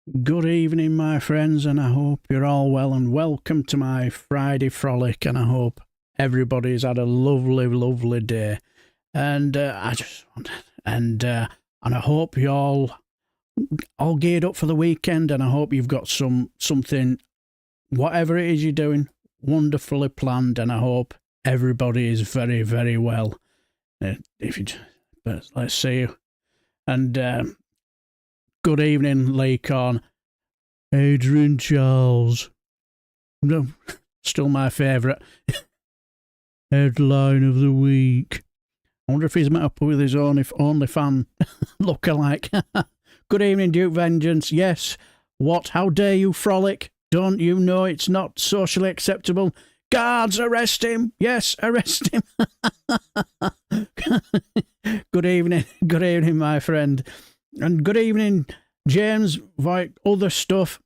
Good evening, my friends, and I hope you're all well, and welcome to my Friday frolic, and I hope everybody's had a lovely, lovely day. And and I hope you all geared up for the weekend, and I hope you've got something, whatever it is you're doing, wonderfully planned, and I hope everybody is very, very well. But let's see. And good evening, Lacan. Adrian Charles. No, still my favourite. Headline of the week. I wonder if he's met up with his only fan lookalike. Good evening, Duke Vengeance. Yes. What? How dare you, Frolic? Don't you know it's not socially acceptable? Guards, arrest him. Yes, arrest him. Good evening, my friend. And good evening, James, other stuff.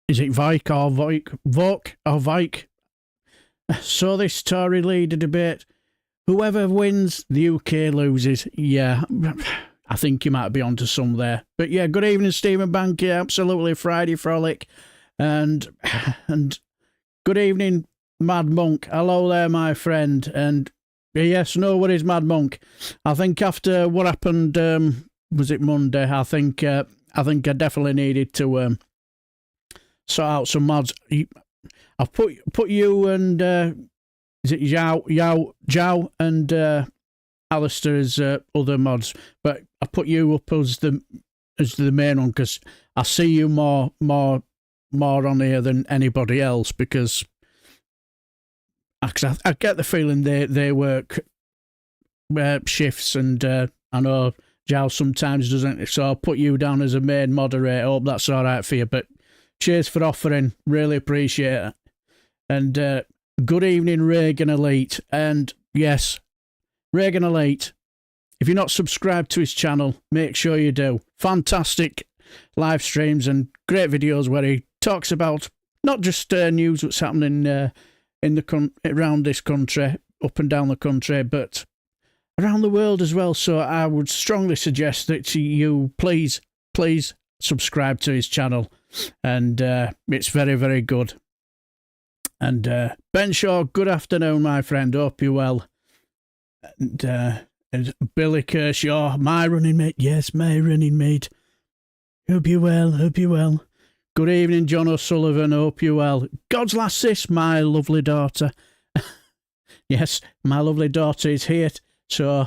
Is it Vike or Vok or Vike? So this Tory leader debate, whoever wins, the UK loses. Yeah, I think you might be onto some there. But yeah, good evening, Stephen Banky. Absolutely Friday frolic. And good evening, Mad Monk. Hello there, my friend. And yes, no worries, Mad Monk. I think after what happened, was it Monday? I think I definitely needed to sort out some mods. I've put you and is it Zhao and Alistair as other mods, but I put you up as the main one because I see you more on here than anybody else, because I get the feeling they work shifts, and I know Zhao sometimes doesn't, so I'll put you down as a main moderator. I hope that's all right for you, but cheers for offering, really appreciate it. And good evening, Reagan Elite. And yes, Reagan Elite, if you're not subscribed to his channel, make sure you do. Fantastic live streams and great videos where he talks about not just news what's happening around this country, up and down the country, but around the world as well. So I would strongly suggest that you please subscribe to his channel, and it's very, very good. And Ben Shaw, good afternoon, my friend. Hope you're well. And Billy Kershaw, my running mate. Yes, my running mate. Hope you're well. Good evening, John O'Sullivan. Hope you're well. God's last sis, my lovely daughter. Yes, my lovely daughter is here. So,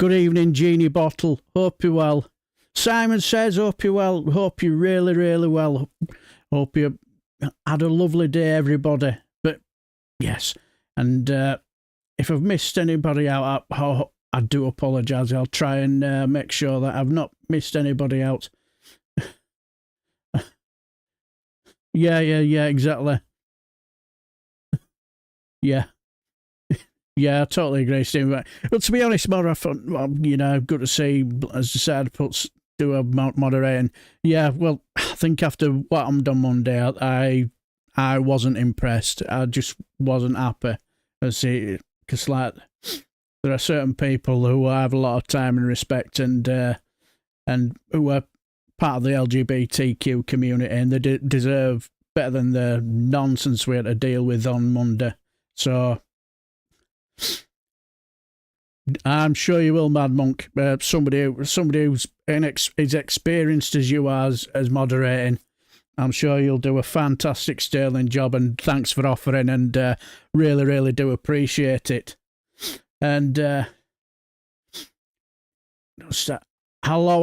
good evening, Jeannie Bottle. Hope you're well. Simon says, hope you're well. Hope you're really, really well. Hope you had a lovely day, everybody. But, yes. And if I've missed anybody out, I do apologise. I'll try and make sure that I've not missed anybody out. Yeah, exactly. Yeah. Yeah, I totally agree, Steve. But to be honest, more I thought, well, good to see, as I said, do a moderating. Yeah, well, I think after what happened on Monday, I wasn't impressed. I just wasn't happy. Because like, there are certain people who have a lot of time and respect, and who are part of the LGBTQ community, and they deserve better than the nonsense we had to deal with on Monday. So I'm sure you will, Mad Monk. Somebody who's as experienced as you are as moderating, I'm sure you'll do a fantastic, sterling job. And thanks for offering, and really, really do appreciate it. And hello,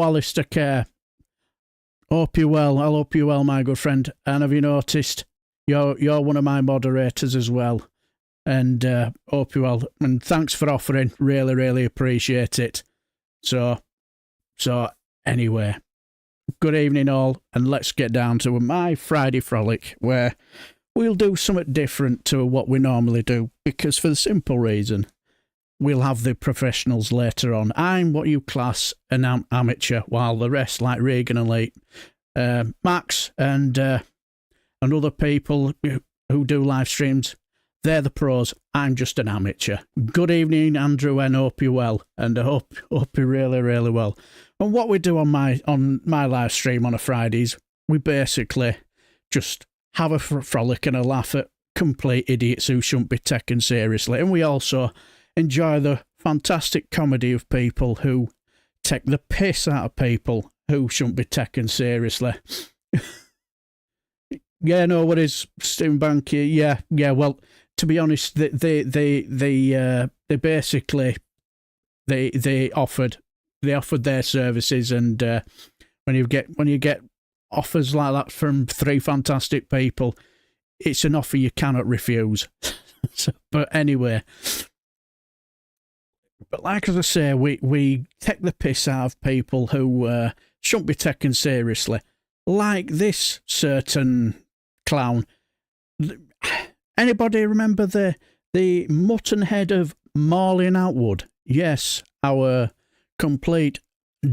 Alistair Kerr. Hope you're well. I hope you're well, my good friend. And have you noticed you're one of my moderators as well? And hope you're well. And thanks for offering. Really, really appreciate it. So anyway, good evening all, and let's get down to my Friday frolic, where we'll do something different to what we normally do, because for the simple reason, we'll have the professionals later on. I'm what you class an amateur, while the rest, like Reagan Elite, Max, and other people who do live streams, they're the pros. I'm just an amateur. Good evening, Andrew, and hope you're well. And I hope you're really, really well. And what we do on my live stream on a Fridays, we basically just have a frolic and a laugh at complete idiots who shouldn't be taken seriously. And we also enjoy the fantastic comedy of people who take the piss out of people who shouldn't be taken seriously. Yeah, no, what is Stephen Banky? Yeah. Well, to be honest, they basically they offered their services, and when you get offers like that from three fantastic people, it's an offer you cannot refuse. But anyway, but like as I say, we take the piss out of people who shouldn't be taken seriously, like this certain clown. Anybody remember the mutton head of Marlin Outwood? Yes, our complete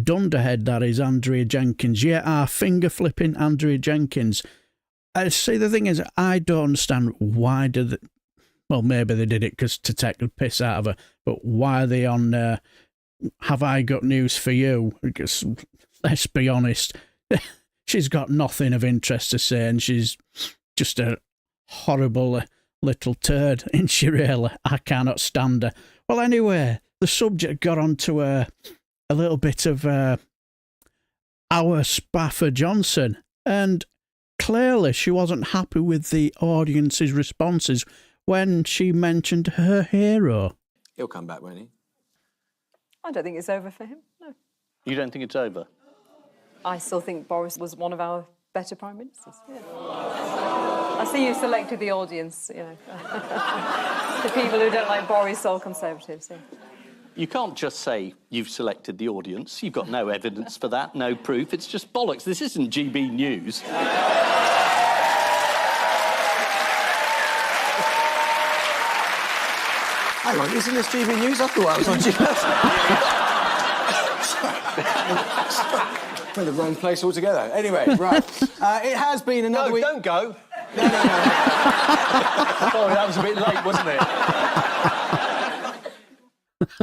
dunderhead, that is Andrea Jenkyns. Yeah, our finger-flipping Andrea Jenkyns. See, the thing is, I don't understand why well, maybe they did it to take the piss out of her, but why are they on Have I Got News For You? Because, let's be honest, she's got nothing of interest to say, and she's just a horrible little turd, isn't she, really? I cannot stand her. Well, anyway, the subject got onto a little bit of our Spafford Johnson, and clearly she wasn't happy with the audience's responses when she mentioned her hero. He'll come back, won't he? I don't think it's over for him, no. You don't think it's over? I still think Boris was one of our better Prime Ministers. Yeah. I see you selected the audience, you know. The people who don't like Boris or Conservatives, yeah. You can't just say you've selected the audience. You've got no evidence for that, no proof. It's just bollocks. This isn't GB News. Hang on, isn't this GB News? I thought I was on GB. We're in the wrong place altogether. Anyway, right. It has been another week... No, don't go. No. Sorry, that was a bit late, wasn't it?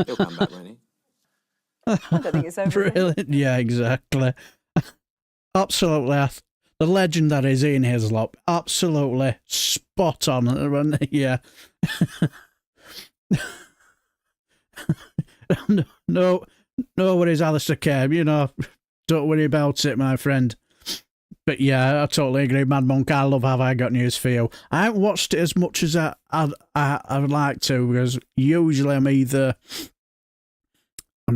He'll come back, won't he? I don't think it's over. Brilliant. Yeah, exactly. Absolutely. The legend that is Ian Hislop. Absolutely spot on. Yeah. No worries, Alistair Kerr. You know, don't worry about it, my friend. But yeah, I totally agree, Mad Monk. I love Have I Got News For You. I haven't watched it as much as I would like to, because usually I'm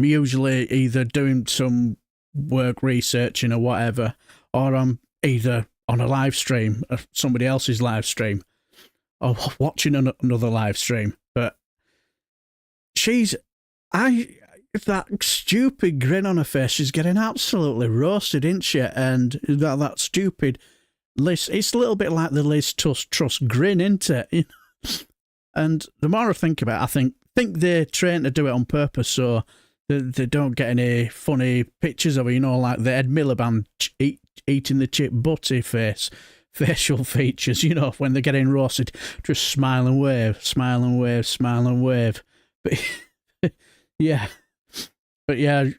usually either doing some work researching or whatever, or I'm either on a live stream, somebody else's live stream, or watching another live stream. But that stupid grin on her face, she's getting absolutely roasted, isn't she? And that stupid Liz, it's a little bit like the Liz Truss grin, isn't it? And the more I think about it, I think they're trained to do it on purpose, so they don't get any funny pictures of her, you know, like the Ed Miliband eating the chip butty facial features, you know, when they're getting roasted, just smile and wave, smile and wave, smile and wave. But yeah. But yeah,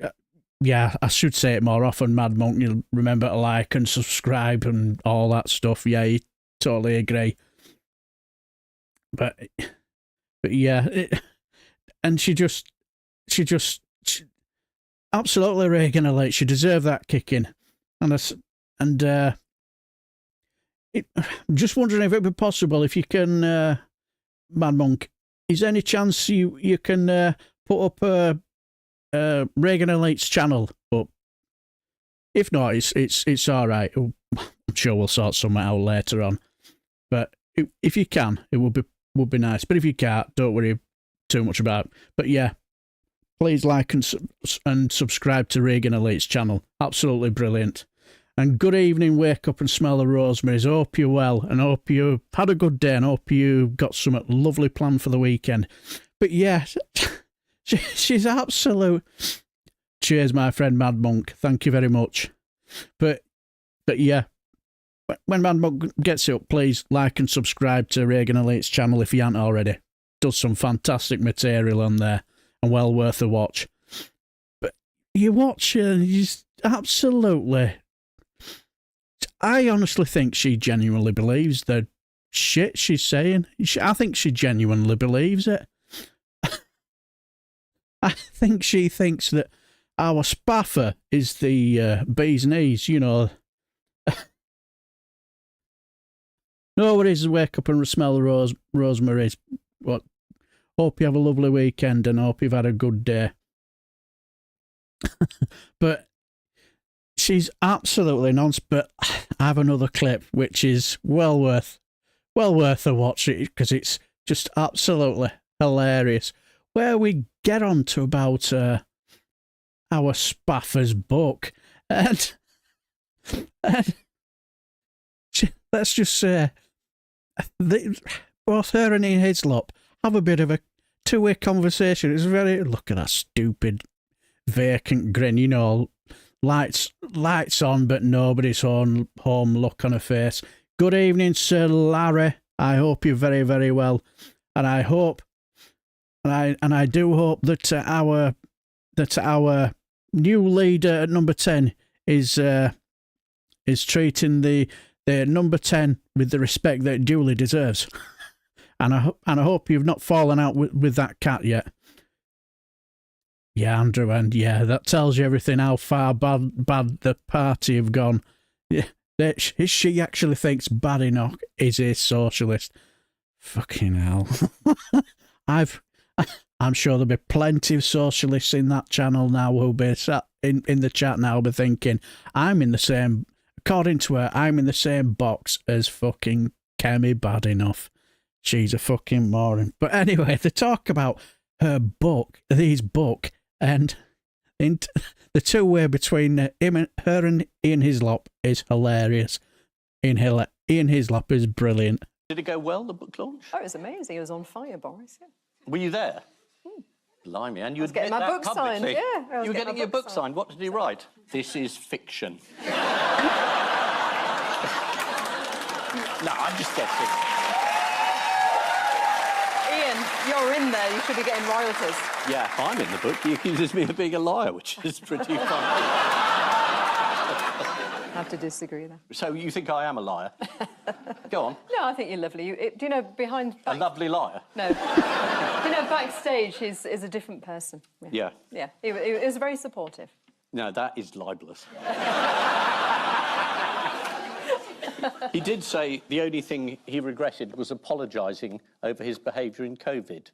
I should say it more often, Mad Monk. You'll remember to like and subscribe and all that stuff. Yeah, you totally agree. But yeah, and she absolutely Reagan elite. She deserved that kicking, I'm just wondering if it'd be possible if you can, Mad Monk. Is there any chance you can put up Reagan Elite's channel up? If not, it's all right. I'm sure we'll sort something out later on. But if you can, it would be nice. But if you can't, don't worry too much about it. But yeah, please like and subscribe to Reagan Elite's channel. Absolutely brilliant. And good evening, wake up and smell the rosemaries. Hope you're well, and hope you had a good day, and hope you got something lovely planned for the weekend. But yeah, she's absolute. Cheers, my friend Mad Monk. Thank you very much. But yeah, when Mad Monk gets it up, please like and subscribe to Reagan Elite's channel if you haven't already. Does some fantastic material on there, and well worth a watch. But you watch her and you just absolutely... I honestly think she genuinely believes the shit she's saying. I think she genuinely believes it. I think she thinks that our spaffer is the bee's knees, you know. Nobody's wake up and smell rosemary. What? Hope you have a lovely weekend and hope you've had a good day. But she's absolutely nonsense. But I have another clip which is well worth a watch because it's just absolutely hilarious. Where we get on to about our spaffer's book, and let's just say both her and Ian Hislop have a bit of a two-way conversation. It's very, look at that stupid vacant grin, you know, lights on but nobody's home look on her face. Good evening, Sir Larry. I hope you're very, very well, and I hope, and I do hope that our new leader at number 10 is treating the number 10 with the respect that it duly deserves. And I hope you've not fallen out with that cat yet. Yeah, Andrew, and yeah, that tells you everything, how far bad the party have gone. Yeah, she actually thinks bad enough is a socialist. Fucking hell. I'm sure there'll be plenty of socialists in that channel now who'll be sat in the chat now, be thinking, according to her, I'm in the same box as fucking Kemi bad enough. She's a fucking moron. But anyway, they talk about her book, and the two-way between her and Ian Hislop is hilarious. Ian Hislop is brilliant. Did it go well, the book launch? Oh, it was amazing. It was on fire, Boris. Yeah. Were you there? Blimey, and you was getting my book signed. publicly. Yeah, you were getting your book signed. What did he write? This is fiction. No, I'm just guessing. Ian, you're in there. You should be getting royalties. Yeah, I'm in the book. He accuses me of being a liar, which is pretty funny. I have to disagree there. So you think I am a liar? Go on. No, I think you're lovely. Do you know behind... A lovely liar? No. Do you know backstage he's a different person? Yeah. Yeah, he was very supportive. No, that is libelous. He did say the only thing he regretted was apologising over his behaviour in COVID.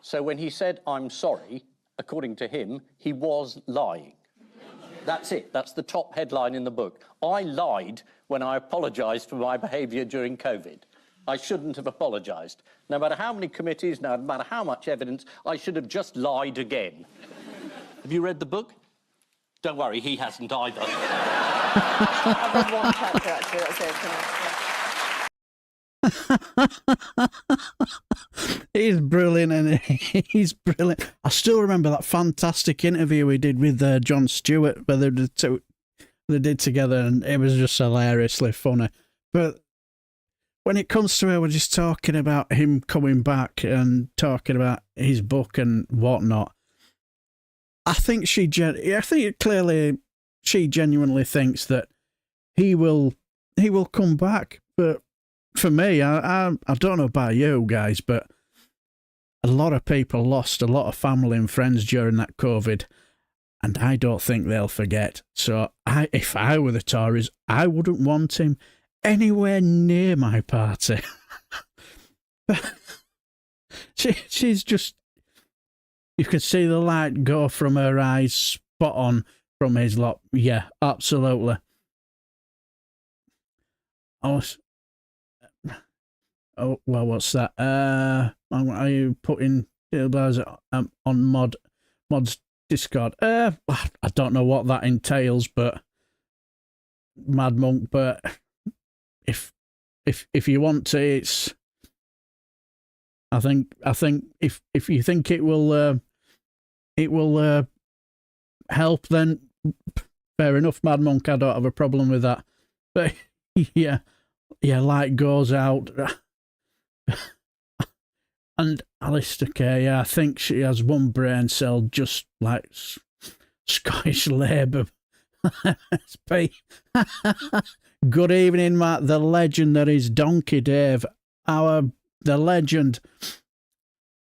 So when he said, I'm sorry, according to him, he was lying. That's it. That's the top headline in the book. I lied when I apologised for my behaviour during COVID. I shouldn't have apologised. No matter how many committees, no matter how much evidence, I should have just lied again. Have you read the book? Don't worry, he hasn't either. I've read one chapter, actually. That's it. He's brilliant, and he's brilliant. I still remember that fantastic interview we did with Jon Stewart, where they did together, and it was just hilariously funny. But when it comes to her, we're just talking about him coming back and talking about his book and whatnot. I think clearly she genuinely thinks that he will come back, but. For me, I don't know about you guys, but a lot of people lost a lot of family and friends during that COVID, and I don't think they'll forget. So if I were the Tories, I wouldn't want him anywhere near my party. She's just... You could see the light go from her eyes, spot on from Hislop. Yeah, absolutely. Oh, well, what's that? Are you putting on Mod's Discord? I don't know what that entails, but Mad Monk, but if you want to, it's... I think if you think it will help, then fair enough, Mad Monk. I don't have a problem with that. But yeah, light goes out. And Alistair Kay, I think she has one brain cell just like Scottish Labour. Good evening, Matt. The legend that is Donkey Dave. The legend.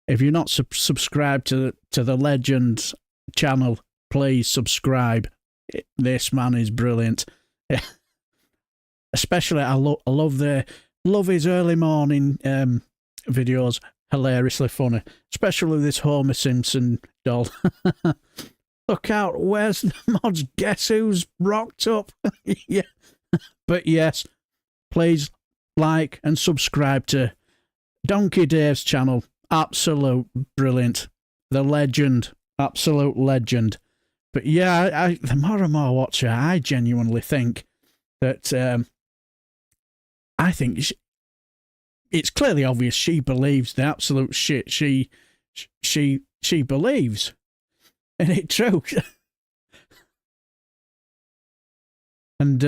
If you're not subscribed to the Legend channel, please subscribe. This man is brilliant. Especially, I love his early morning videos. Hilariously funny, especially this Homer Simpson doll. Look out, where's the mods? Guess who's rocked up? Yeah. But yes, please like and subscribe to Donkey Dave's channel. Absolute brilliant. The legend. Absolute legend. But yeah, the more and more I watch her, I genuinely think that I think it's clearly obvious she believes the absolute shit she believes. And it's true. And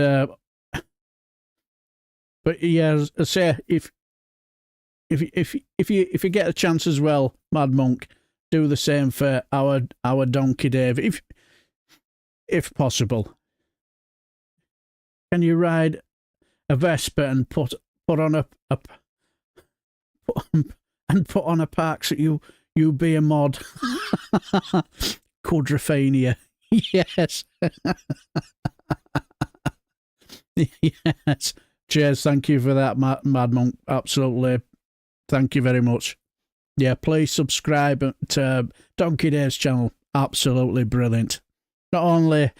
but yeah, as I say, if you get a chance as well, Mad Monk, do the same for our Donkey Dave, if possible. Can you ride a Vespa and put on a Parks that you be a mod? Quadrophenia. Yes. Yes. Cheers. Thank you for that, Mad Monk. Absolutely. Thank you very much. Yeah, please subscribe to Donkey Dave's channel. Absolutely brilliant. Not only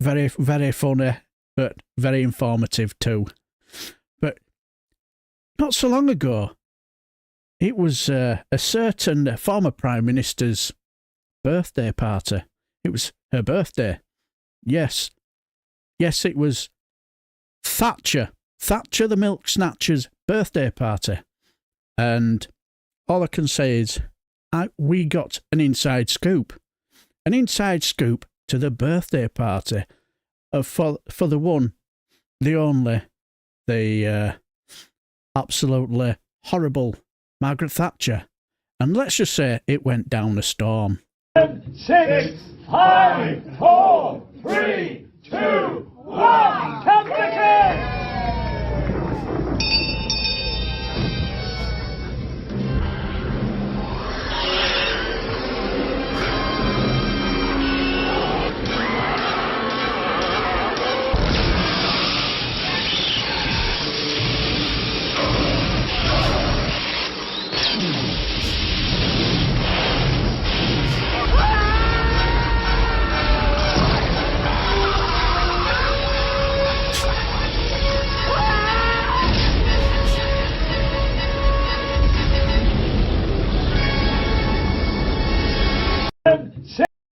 very, very funny, but very informative too. But not so long ago, it was a certain former Prime Minister's birthday party. It was her birthday. Yes. Yes, it was Thatcher the Milk Snatcher's birthday party. And all I can say is we got an inside scoop. An inside scoop to the birthday party for the one, the only, the absolutely horrible Margaret Thatcher. And let's just say it went down a storm. 6, 5, 4, 3, 2, 1. Count the kick!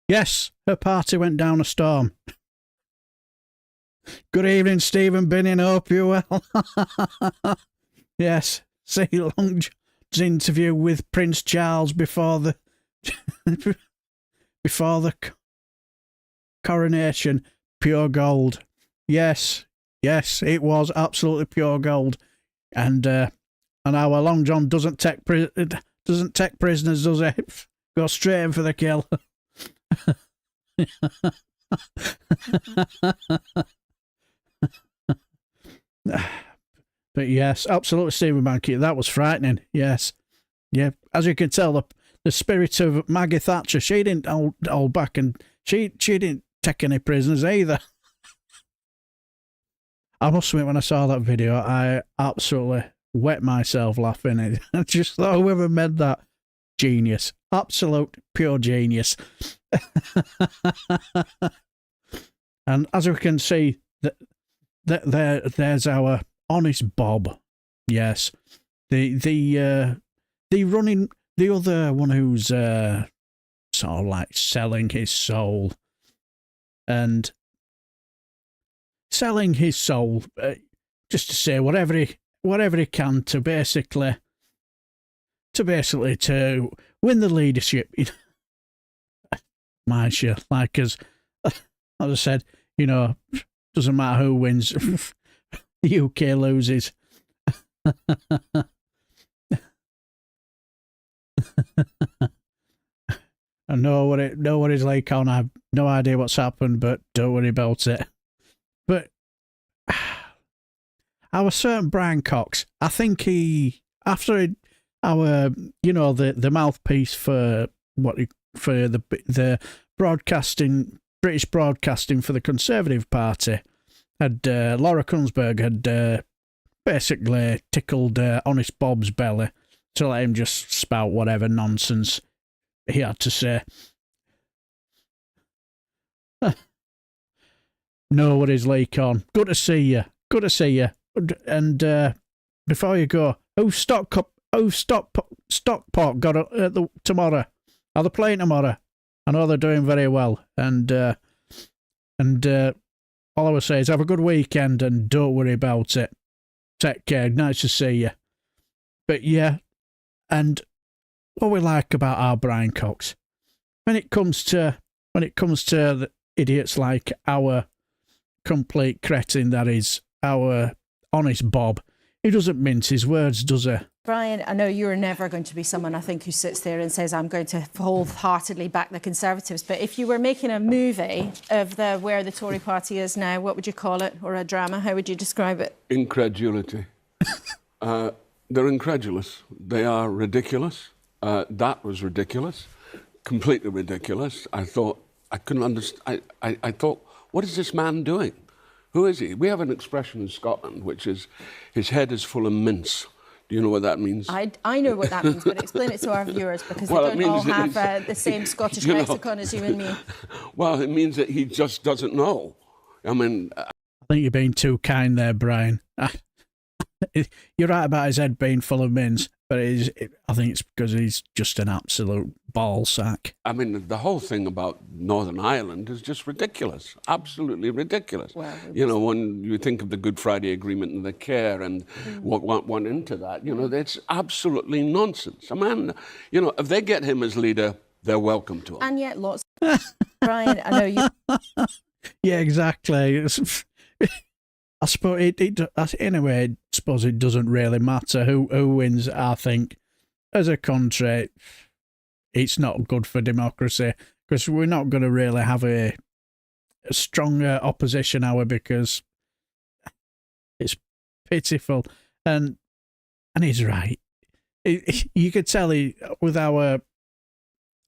Yes, her party went down a storm. Good evening, Stephen Binning. Hope you're well. Yes, see Long John's interview with Prince Charles before the coronation. Pure gold. Yes, it was absolutely pure gold. And our Long John doesn't take prisoners, does he? Go straight in for the kill. But yes, absolutely, Stephen Mankey, that was frightening. Yes, yeah. As you can tell, the spirit of Maggie Thatcher, she didn't hold back, and she didn't take any prisoners either. I must admit, when I saw that video, I absolutely wet myself laughing. I just thought, whoever made that, genius, absolute pure genius. And as we can see, there's our honest Bob. Yes, the other one who's sort of like selling his soul just to say whatever he can to basically to win the leadership. Mind you, like as I said, doesn't matter who wins, the UK loses. I know what it's like on. I have no idea what's happened, but don't worry about it. But our certain Brian Cox, I think our the mouthpiece for the broadcasting, British broadcasting for the Conservative Party, had Laura Kunsberg had basically tickled Honest Bob's belly to let him just spout whatever nonsense he had to say. No worries, Leacon. Good to see you. Good to see you. And before you go, who's Stockport got tomorrow? Are they playing tomorrow? I know they're doing very well. And all I would say is have a good weekend and don't worry about it. Take care. Nice to see you. But yeah, and what we like about our Brian Cox, when it comes to the idiots like our complete cretin that is our Honest Bob, he doesn't mince his words, does he? Brian, I know you're never going to be someone, I think, who sits there and says, I'm going to wholeheartedly back the Conservatives. But if you were making a movie of where the Tory party is now, what would you call it? Or a drama? How would you describe it? Incredulity. They're incredulous. They are ridiculous. That was ridiculous. Completely ridiculous. I thought, I couldn't understand. I thought, what is this man doing? Who is he? We have an expression in Scotland, which is, his head is full of mince. Do you know what that means? I know what that means, but explain it to our viewers, because they don't all have the same Scottish lexicon as you and me. Well, it means that he just doesn't know. I mean... I think you're being too kind there, Brian. You're right about his head being full of mince, but I think it's because he's just an absolute ball sack. I mean, the whole thing about Northern Ireland is just ridiculous, absolutely ridiculous. Well, when you think of the Good Friday Agreement and the care and what went into that, it's absolutely nonsense. A man, if they get him as leader, they're welcome to him. And yet lots... Brian, I know you... Yeah, exactly. I suppose anyway, I suppose it doesn't really matter who wins. I think as a country, it's not good for democracy, because we're not going to really have a stronger opposition hour, because it's pitiful. And he's right. You could tell with our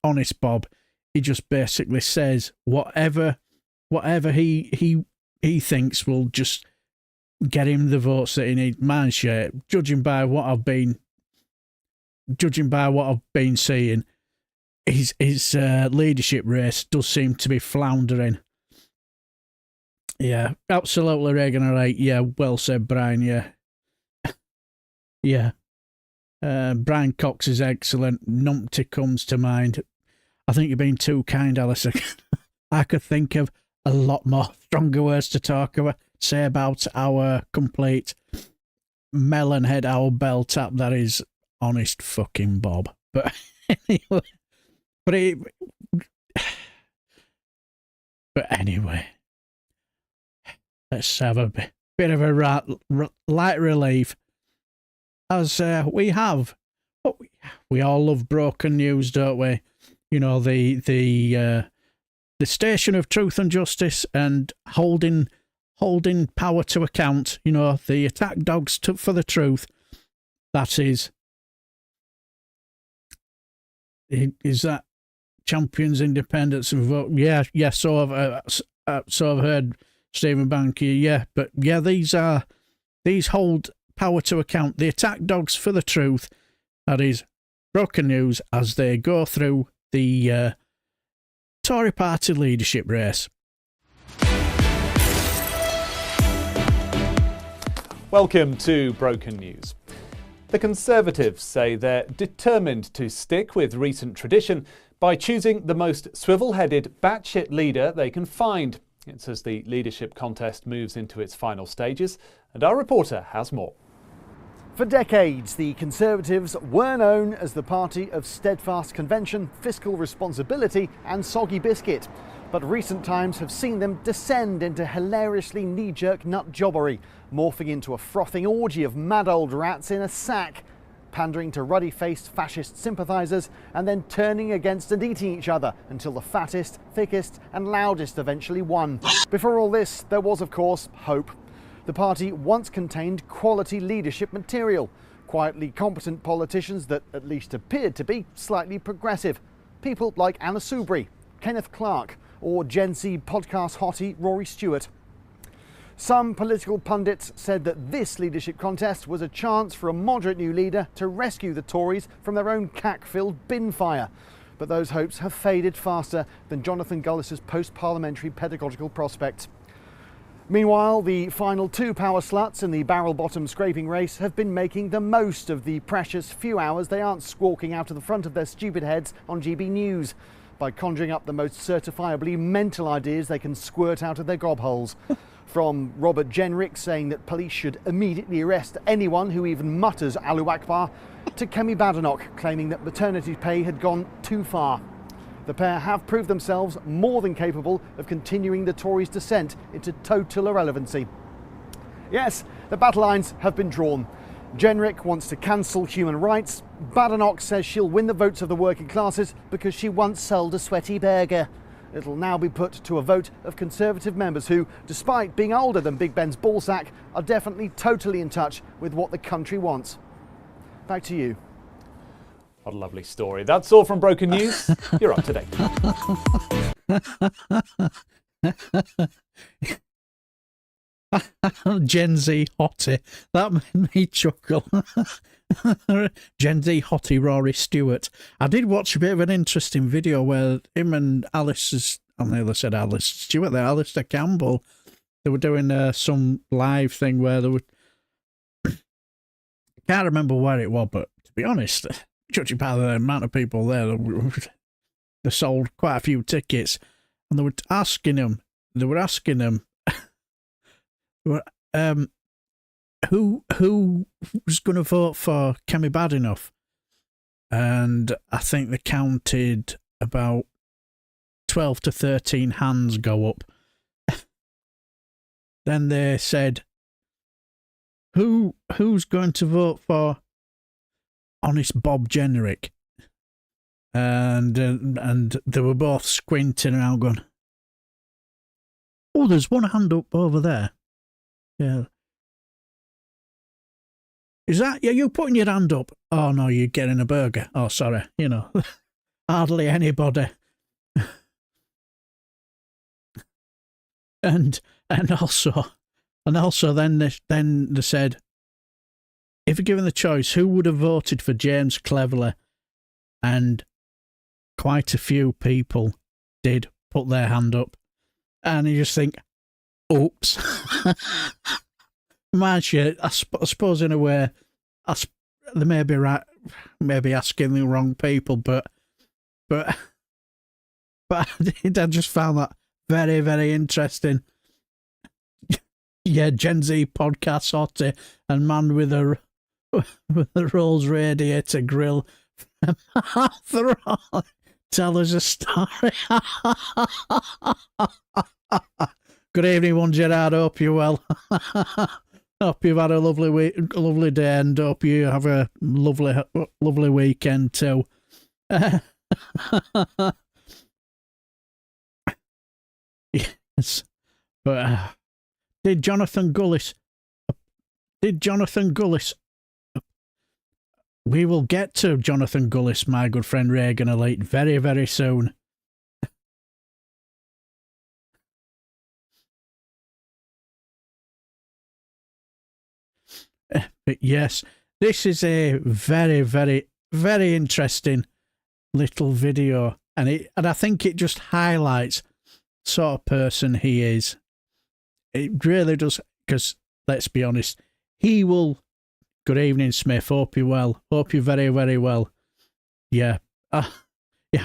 Honest Bob, he just basically says whatever he thinks will just get him the votes that he needs. Man, shit, judging by what I've been seeing, his leadership race does seem to be floundering. Yeah, absolutely, Reagan. All right. Yeah, well said, Brian. Yeah, yeah. Brian Cox is excellent. Numpty comes to mind. I think you're being too kind, Alice. I could think of a lot more stronger words to say about our complete melonhead, our bell tap that is Honest fucking Bob. But anyway, let's have a bit of a light relief, as we all love broken news, don't we? The station of truth and justice and holding power to account, the attack dogs for the truth. That is that Champions Independence and Vote? Yeah. So I've heard, Stephen Banky. Yeah, but yeah, these hold power to account. The attack dogs for the truth. That is broken news as they go through the Tory party leadership race. Welcome to Broken News. The Conservatives say they're determined to stick with recent tradition by choosing the most swivel-headed, batshit leader they can find. It's as the leadership contest moves into its final stages, and our reporter has more. For decades, the Conservatives were known as the party of steadfast convention, fiscal responsibility and soggy biscuit. But recent times have seen them descend into hilariously knee-jerk nut jobbery, morphing into a frothing orgy of mad old rats in a sack. pandering to ruddy-faced fascist sympathisers and then turning against and eating each other until the fattest, thickest and loudest eventually won. Before all this, there was, of course, hope. The party once contained quality leadership material, quietly competent politicians that at least appeared to be slightly progressive. People like Anna Soubry, Kenneth Clarke or Gen Z podcast hottie Rory Stewart. Some political pundits said that this leadership contest was a chance for a moderate new leader to rescue the Tories from their own cack-filled bin fire. But those hopes have faded faster than Jonathan Gullis's post-parliamentary pedagogical prospects. Meanwhile, the final two power sluts in the barrel-bottom scraping race have been making the most of the precious few hours they aren't squawking out of the front of their stupid heads on GB News by conjuring up the most certifiably mental ideas they can squirt out of their gobholes. From Robert Jenrick saying that police should immediately arrest anyone who even mutters Allahu Akbar, to Kemi Badenoch claiming that maternity pay had gone too far. The pair have proved themselves more than capable of continuing the Tories' descent into total irrelevancy. Yes, the battle lines have been drawn. Jenrick wants to cancel human rights. Badenoch says she'll win the votes of the working classes because she once sold a sweaty burger. It'll now be put to a vote of Conservative members who, despite being older than Big Ben's ballsack, are definitely totally in touch with what the country wants. Back to you. What a lovely story. That's all from Broken News. You're up to date. Gen Z hottie. That made me chuckle. Gen Z hottie Rory Stewart. I did watch a bit of an interesting video where him and I nearly said Alice Stewart there, Alistair Campbell, they were doing some live thing where they were, I can't remember where it was, but to be honest, judging by the amount of people there, they sold quite a few tickets, and they were asking him, who was going to vote for Kemi Badenoch, and I think they counted about 12 to 13 hands go up. Then they said, who's going to vote for honest Bob Jenrick? And they were both squinting around going, oh, there's one hand up over there. Yeah. Is that, yeah, you putting your hand up? Oh, no, you're getting a burger. Oh, sorry, you know, hardly anybody. and also then they said, if you're given the choice, who would have voted for James Cleverly? And quite a few people did put their hand up. And you just think, oops. Man, shit, I suppose in a way, they may be right, maybe asking the wrong people, but I just found that very, very interesting. Yeah, Gen Z podcast hottie and man with a Rolls radiator grill. Tell us a story. Good evening, one Gerard. Hope you're well. Hope you've had a lovely week, lovely day, and hope you have a lovely weekend too. Yes, but did Jonathan Gullis? We will get to Jonathan Gullis, my good friend Reagan Elite, very, very soon. But yes, this is a very, very, very interesting little video, and I think it just highlights the sort of person he is. It really does, because let's be honest, he will. Good evening, Smith. Hope you're well. Hope you're very, very well. Yeah, yeah.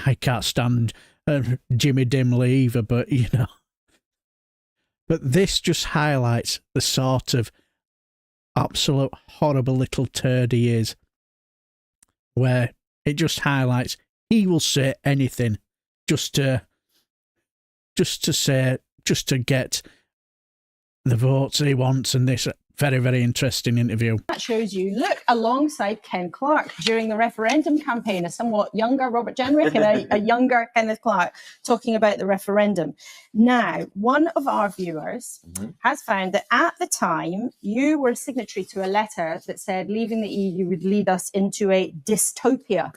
I can't stand Jimmy Dimley either, but you know. But this just highlights the sort of absolute horrible little turd he is, where it just highlights he will say anything just to get the votes he wants and this. very, very interesting interview. That shows you, look, alongside Ken Clarke during the referendum campaign, a somewhat younger Robert Jenrick and a younger Kenneth Clarke talking about the referendum. Now, one of our viewers has found that at the time, you were signatory to a letter that said leaving the EU would lead us into a dystopia.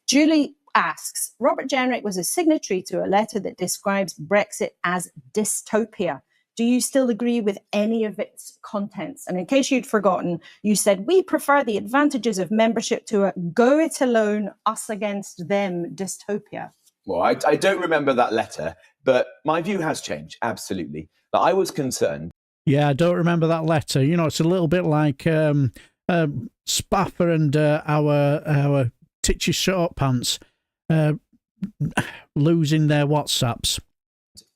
Julie asks, Robert Jenrick was a signatory to a letter that describes Brexit as dystopia. Do you still agree with any of its contents? And in case you'd forgotten, you said, we prefer the advantages of membership to a go it alone, us against them dystopia. Well, I don't remember that letter, but my view has changed, absolutely. But I was concerned. Yeah, I don't remember that letter. You know, it's a little bit like Spapper and our Titchy Short Pants losing their WhatsApps.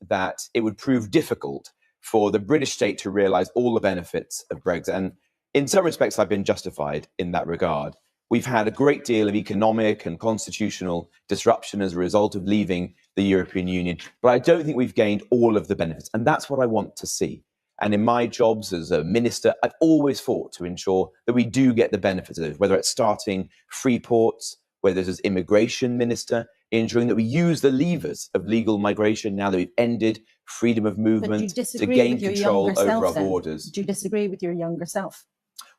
That it would prove difficult for the British state to realise all the benefits of Brexit. And in some respects, I've been justified in that regard. We've had a great deal of economic and constitutional disruption as a result of leaving the European Union, but I don't think we've gained all of the benefits. And that's what I want to see. And in my jobs as a minister, I've always fought to ensure that we do get the benefits of it, whether it's starting free ports, whether it's as immigration minister, ensuring that we use the levers of legal migration now that we've ended freedom of movement to gain control over our borders. Do you disagree with your younger self?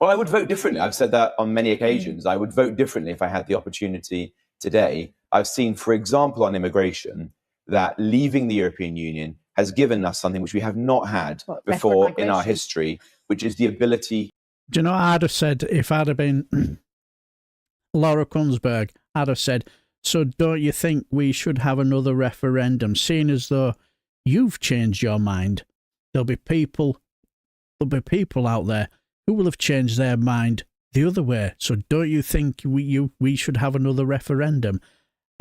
Well, I would vote differently. I've said that on many occasions. I would vote differently if I had the opportunity today. I've seen, for example, on immigration, that leaving the European Union has given us something which we have not had before in our history, which is the ability. Do you know what I'd have said if I'd have been Laura Kunsberg? I'd have said, so don't you think we should have another referendum, seeing as though you've changed your mind? There'll be people out there who will have changed their mind the other way. So don't you think we should have another referendum?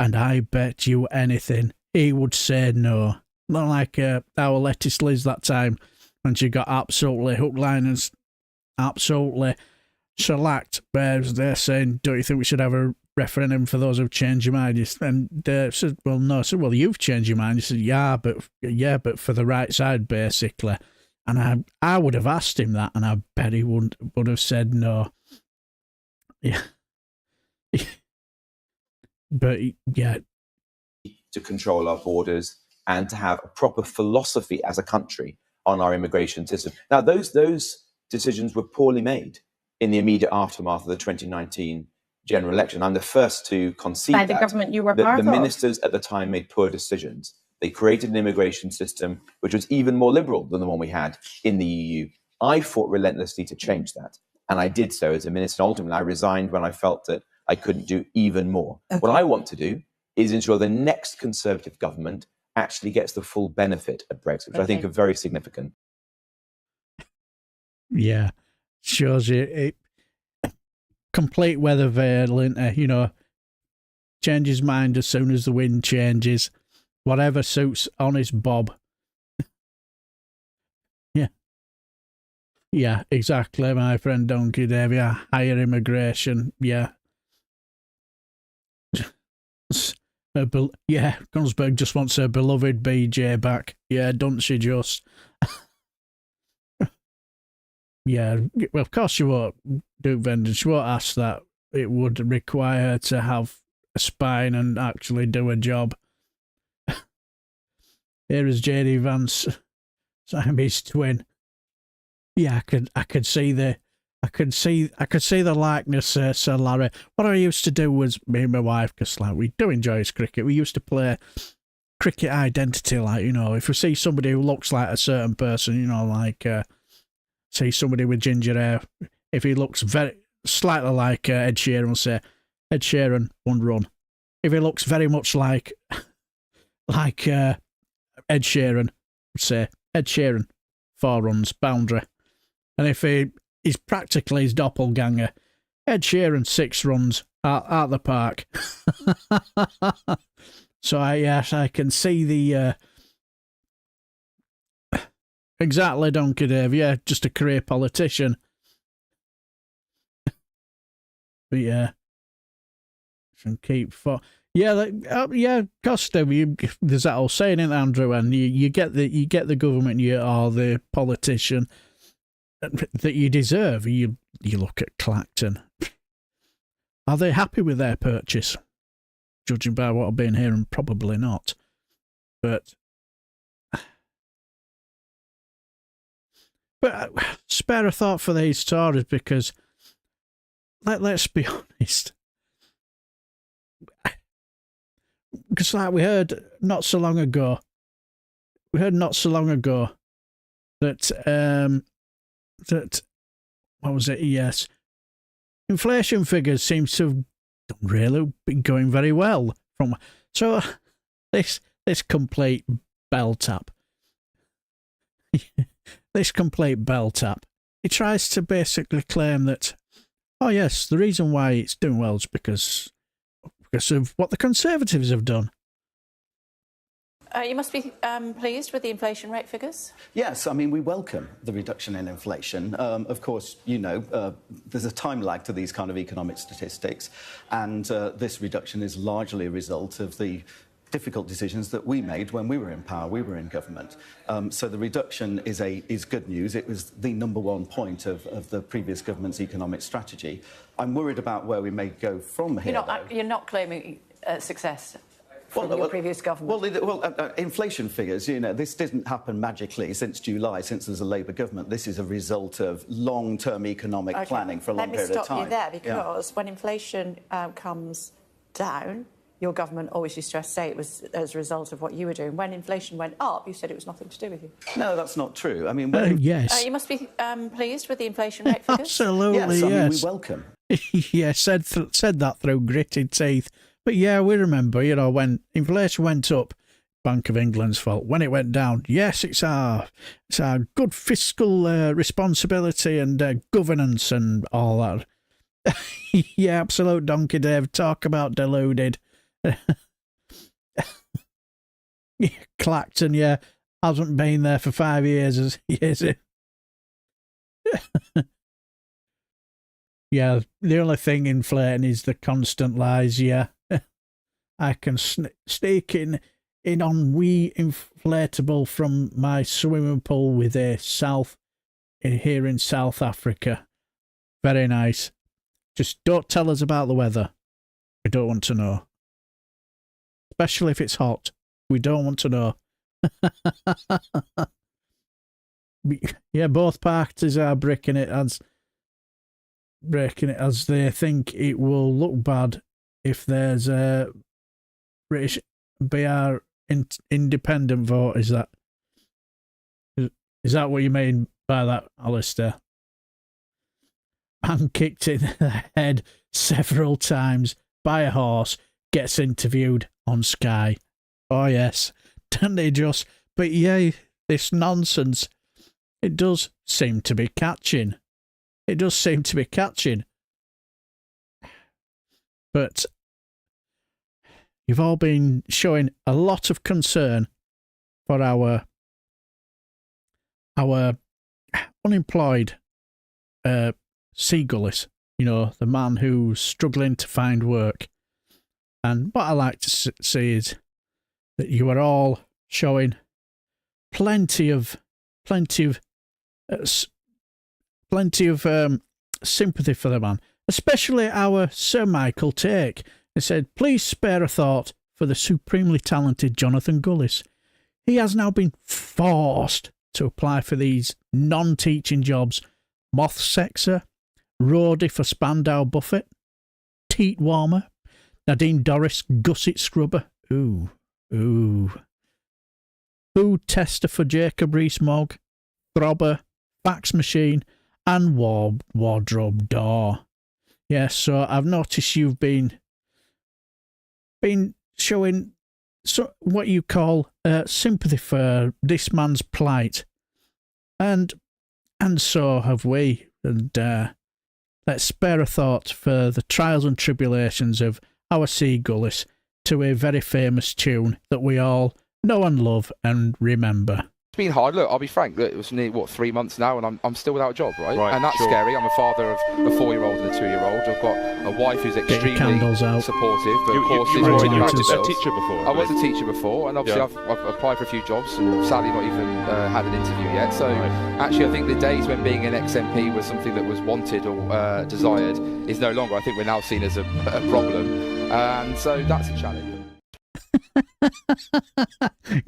And I bet you anything, he would say no. Not like our Lettuce Liz that time when she got absolutely hook, line and absolutely shellacked. Whereas they're saying, don't you think we should have a referendum for those who've changed your mind? And they said, well, no. I said, well, you've changed your mind. He said, yeah, but for the right side, basically. And I would have asked him that, and I bet he would have said no. Yeah. But, yeah. To control our borders and to have a proper philosophy as a country on our immigration system. Now, those decisions were poorly made in the immediate aftermath of the 2019 general election. I'm the first to concede by the government you were part of. The ministers at the time made poor decisions. They created an immigration system which was even more liberal than the one we had in the EU. I fought relentlessly to change that, and I did so as a minister. Ultimately, I resigned when I felt that I couldn't do even more. Okay. What I want to do is ensure the next Conservative government actually gets the full benefit of Brexit, which I think are very significant. Yeah, shows you it. Complete weather veil, isn't it? You know, change his mind as soon as the wind changes. Whatever suits honest Bob. Yeah, exactly, my friend Donkey Dave. Yeah, higher immigration. Yeah. Yeah, Gunsberg just wants her beloved BJ back. Yeah, don't she just? Yeah, well, of course she won't do vengeance. She won't ask that. It would require her to have a spine and actually do a job. Here is JD Vance, Siamese twin. Yeah, I could see the likeness, Sir Larry. What I used to do was, me and my wife, because like we do enjoy his cricket, we used to play cricket identity, like, you know, if we see somebody who looks like a certain person, you know, like see somebody with ginger hair, if he looks very slightly like Ed Sheeran, we'll say Ed Sheeran 1 run. If he looks very much like Ed Sheeran, we'd say Ed Sheeran 4 runs, boundary. And if he's practically his doppelganger, Ed Sheeran 6 runs out the park. So I can see the exactly, Donkey Dave. Yeah, just a career politician. But yeah, and keep for yeah, Costa. There's that old saying, isn't there, Andrew? And you get the government, you are the politician. that you deserve. You look at Clacton. Are they happy with their purchase? Judging by what I've been hearing, probably not. But spare a thought for these Tories, because let's be honest. Because like we heard not so long ago that what was it? Yes, inflation figures seem to have really been going very well. So this complete bell tap. This complete bell tap. He tries to basically claim that, oh yes, the reason why it's doing well is because of what the Conservatives have done. You must be pleased with the inflation rate figures? Yes, I mean, we welcome the reduction in inflation. Of course, there's a time lag to these kind of economic statistics, and this reduction is largely a result of the difficult decisions that we made when we were in power, we were in government. So the reduction is good news. It was the number one point of the previous government's economic strategy. I'm worried about where we may go from here. You're not claiming success from your previous government. Inflation figures, this didn't happen magically since July, since there's a Labour government. This is a result of long-term economic planning for a long period of time. Let me stop you there, because when inflation comes down, your government always used to say it was as a result of what you were doing. When inflation went up, you said it was nothing to do with you. No, that's not true. I mean, yes. You must be pleased with the inflation rate figures? Absolutely, yes. I mean, yes. we welcome. Yeah, said that through gritted teeth. But yeah, we remember, when inflation went up, Bank of England's fault. When it went down, yes, it's our good fiscal responsibility and governance and all that. Yeah, absolute donkey, Dave. Talk about deluded. Clacton, yeah, hasn't been there for 5 years, is it? Yeah, the only thing inflating is the constant lies, yeah. I can sneak in on wee inflatable from my swimming pool with here in South Africa. Very nice. Just don't tell us about the weather. We don't want to know. Especially if it's hot. We don't want to know. Yeah, both parties are breaking it as they think it will look bad if there's a British BR independent vote. Is that what you mean by that, Alistair? Man kicked in the head several times by a horse, gets interviewed on Sky. Oh yes, don't they just? But yeah, this nonsense, it does seem to be catching. It does seem to be catching. But you've all been showing a lot of concern for our unemployed Gullis, the man who's struggling to find work. And what I like to see is that you are all showing plenty of sympathy for the man, especially our Sir Michael Take. He said, please spare a thought for the supremely talented Jonathan Gullis. He has now been forced to apply for these non-teaching jobs: moth sexer, roadie for Spandau Buffet, teat warmer, Nadine Dorris gusset scrubber, food tester for Jacob Rees-Mogg, throbber, fax machine, and wardrobe door. Yes, so I've noticed you've been showing what you call sympathy for this man's plight, and so have we. And let's spare a thought for the trials and tribulations of our Gullis to a very famous tune that we all know and love and remember. It's been hard. Look, I'll be frank. Look, it was nearly, 3 months now, and I'm still without a job, right? And that's scary. I'm a father of a 4-year-old and a 2-year-old. I've got a wife who's extremely supportive, but of course you is were a a teacher before. I was a teacher before, and obviously I've applied for a few jobs, and sadly not even had an interview yet. So actually, I think the days when being an ex-MP was something that was wanted or desired is no longer. I think we're now seen as a problem, and so that's a challenge.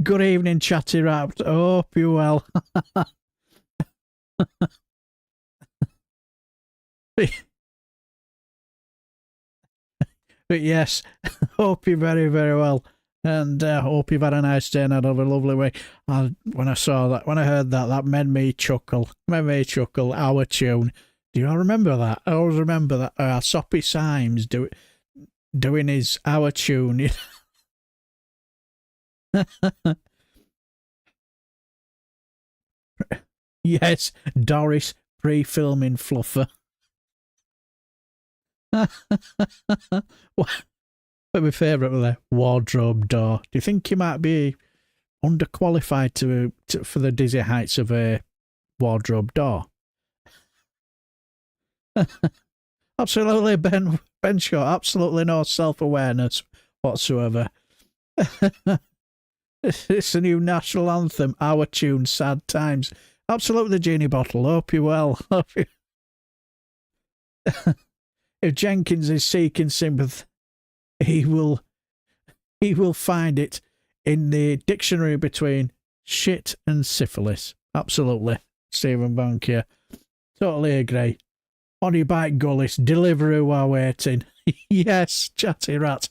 Good evening, chatty rapt. Hope you're well. But yes, hope you're very, very well. And hope you've had a nice day and had a lovely week. When I saw that, when I heard that, that made me chuckle. Our tune. Do you all remember that? I always remember that. Soppy Symes doing his Our Tune. Yes, Doris pre-filming fluffer. What my favourite was the wardrobe door. Do you think he might be underqualified for the dizzy heights of a wardrobe door? Absolutely, Ben Shaw. Absolutely no self-awareness whatsoever. It's a new national anthem, Our Tune, Sad Times. Absolutely, Genie Bottle. Hope you're well. If Jenkyns is seeking sympathy, he will find it in the dictionary between shit and syphilis. Absolutely, Stephen Bankier. Totally agree. On your bike, Gullis. Delivery while waiting. Yes, chatty rat.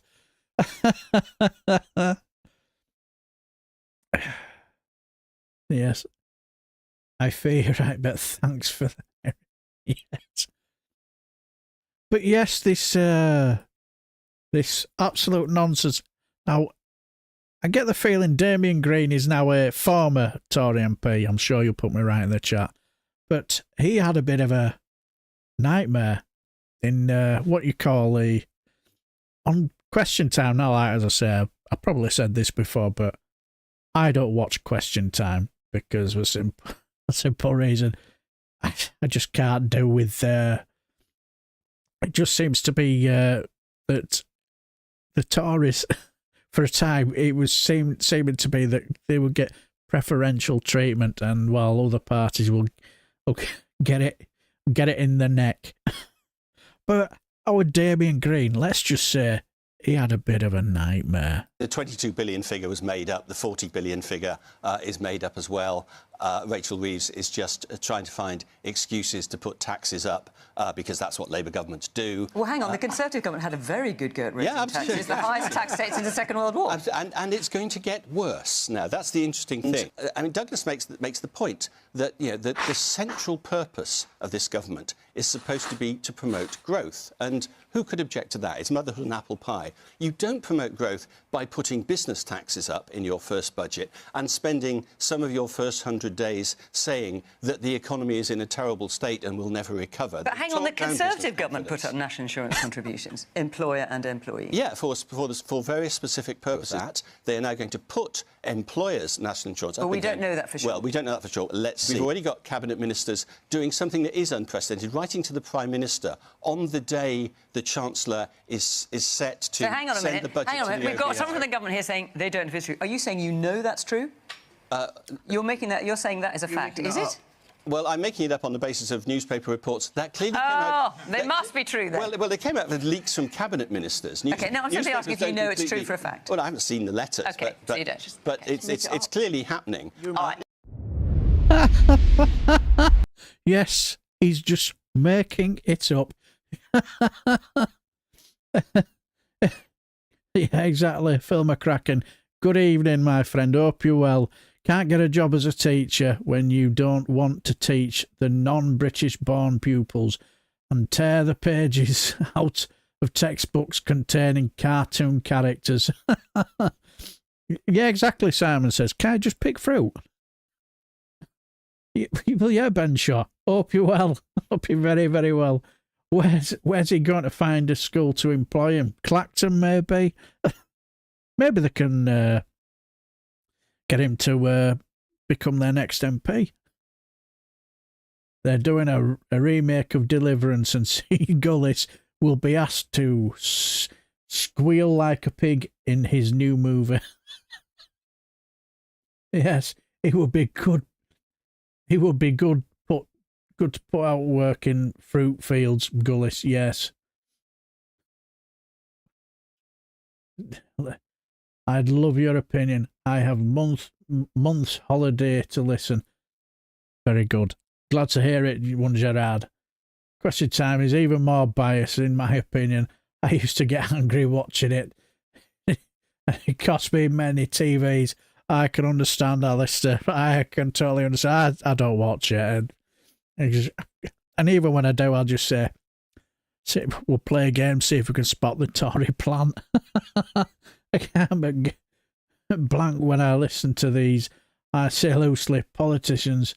Yes, I fear right, but thanks for that. Yes, but yes, this absolute nonsense. Now, I get the feeling Damian Green is now a former Tory MP. I'm sure you'll put me right in the chat, but he had a bit of a nightmare in what you call on Question Time. Now, like, as I say, I probably said this before, but I don't watch Question Time because of a simple reason. I just can't do with. It just seems to be that the Tories, for a time, it was seeming to be that they would get preferential treatment, and while other parties will get it in the neck. But our Damian Green, let's just say, he had a bit of a nightmare. The 22 billion figure was made up. The 40 billion figure is made up as well. Rachel Reeves is just trying to find excuses to put taxes up because that's what Labour governments do. Well, hang on. The Conservative government had a very good go at raising taxes. The highest tax state since the Second World War. And it's going to get worse. Now, that's the interesting thing. I mean, Douglas makes the point that the central purpose of this government is supposed to be to promote growth. And who could object to that? It's motherhood and apple pie. You don't promote growth by putting business taxes up in your first budget and spending some of your first 100 days saying that the economy is in a terrible state and will never recover. But hang on, the Conservative government put up national insurance contributions, employer and employee. Yeah, for very specific purposes. They are now going to put employers' national insurance up. But we don't know that for sure. Well, we don't know that for sure. Let's see. We've already got cabinet ministers doing something that is unprecedented, writing to the Prime Minister on the day the Chancellor is set to send the budget. Hang on a minute. We've got someone from the government here saying they don't know if it's true. Are you saying you know that's true? You're saying that is a fact, is it? Well, I'm making it up on the basis of newspaper reports that clearly came out. Oh, they must be true then. Well, they came out with leaks from cabinet ministers. OK, now I'm simply asking if you know it's true for a fact. Well, I haven't seen the letters. OK, so you don't. But it's clearly happening. Yes, he's just making it up. Yeah, exactly. Phil McCracken. Good evening, my friend. Hope you're well. Can't get a job as a teacher when you don't want to teach the non-British born pupils and tear the pages out of textbooks containing cartoon characters. Yeah, exactly, Simon says. Can I just pick fruit? Well, yeah, Ben Shaw. Hope you're well. Hope you're very, very well. Where's he going to find a school to employ him? Clacton, maybe? Maybe they can get him to become their next MP. They're doing a remake of Deliverance, and Gullis will be asked to squeal like a pig in his new movie. Yes, it would be good. It would be good to put out work in fruit fields, Gullis, yes. I'd love your opinion. I have months holiday to listen. Very good. Glad to hear it, one Gerard. Question Time is even more biased, in my opinion. I used to get angry watching it. It cost me many TVs. I can understand Alistair. I can totally understand. I don't watch it. And even when I do, I'll just say, we'll play a game, see if we can spot the Tory plan. I can't but blank when I listen to these. I say loosely, politicians.